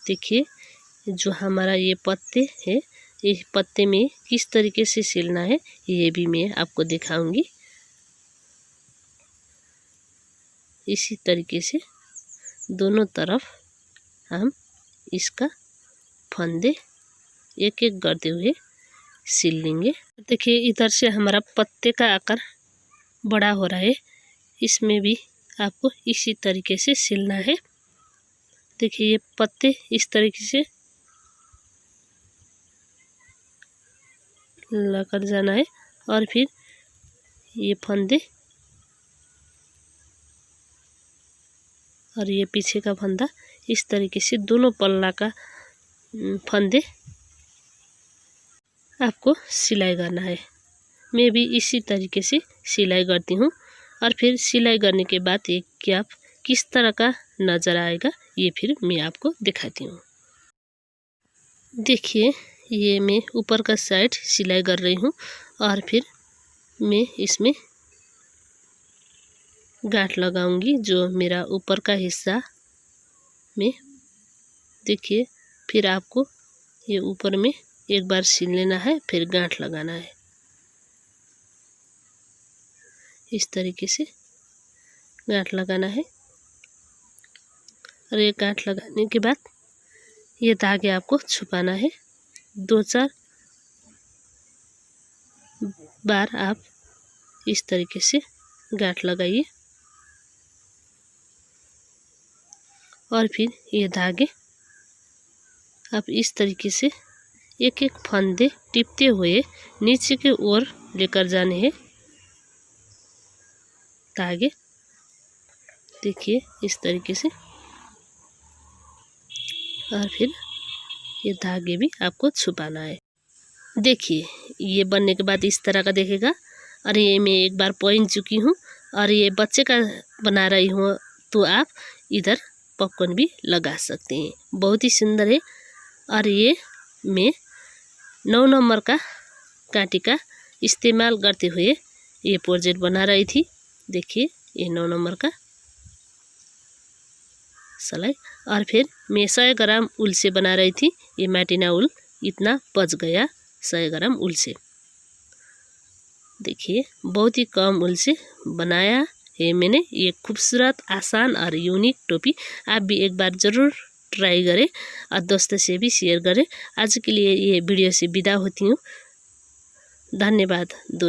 देखिए जो हमारा ये पत्ते है, ये पत्ते में किस तरीके से सिलना है ये भी मैं आपको दिखाऊंगी। इसी तरीके से दोनों तरफ हम इसका फंदे एक एक करते हुए सिल लेंगे। देखिए इधर से हमारा पत्ते का आकार बड़ा हो रहा है, इसमें भी आपको इसी तरीके से सिलना है। देखिए ये पत्ते इस तरीके से लगाकर जाना है और फिर ये फंदे और ये पीछे का फंदा इस तरीके से दोनों पल्ला का फंदे आपको सिलाई करना है। मैं भी इसी तरीके से सिलाई करती हूँ और फिर सिलाई करने के बाद एक कैप किस तरह का नज़र आएगा ये फिर मैं आपको दिखाती हूँ। देखिए ये मैं ऊपर का साइड सिलाई कर रही हूँ और फिर मैं इसमें गांठ लगाऊंगी जो मेरा ऊपर का हिस्सा में। देखिए, फिर आपको ये ऊपर में एक बार सील लेना है, फिर गांठ लगाना है। इस तरीके से गांठ लगाना है। और ये गांठ लगाने के बाद ये धागे आपको छुपाना है। 2-4 बार आप इस तरीके से गांठ लगाइए और फिर ये धागे आप इस तरीके से एक एक फंदे टिपते हुए नीचे की ओर लेकर जाने हैं धागे। देखिए, इस तरीके से। और फिर ये धागे भी आपको छुपाना है। देखिए, ये बनने के बाद इस तरह का दिखेगा। और ये मैं एक बार पहन चुकी हूँ और ये बच्चे का बना रही हूँ, तो आप इधर पॉपकॉर्न भी लगा सकते हैं। बहुत ही सुंदर है। और ये मैं 9 नंबर का कांटे का इस्तेमाल करते हुए ये प्रोजेक्ट बना रही थी। देखिए, ये 9 नंबर का सिलाई। और फिर मैं 100 ग्राम उल से बना रही थी। ये मैटिना उल इतना बच गया 100 ग्राम उल से। देखिए, बहुत ही कम उल से बनाया है मैंने ये खूबसूरत, आसान और यूनिक टोपी। आप भी एक बार ज़रूर ट्राई करें और दोस्तों से भी शेयर करें। आज के लिए ये वीडियो से विदा होती हूँ। धन्यवाद दोस्तों।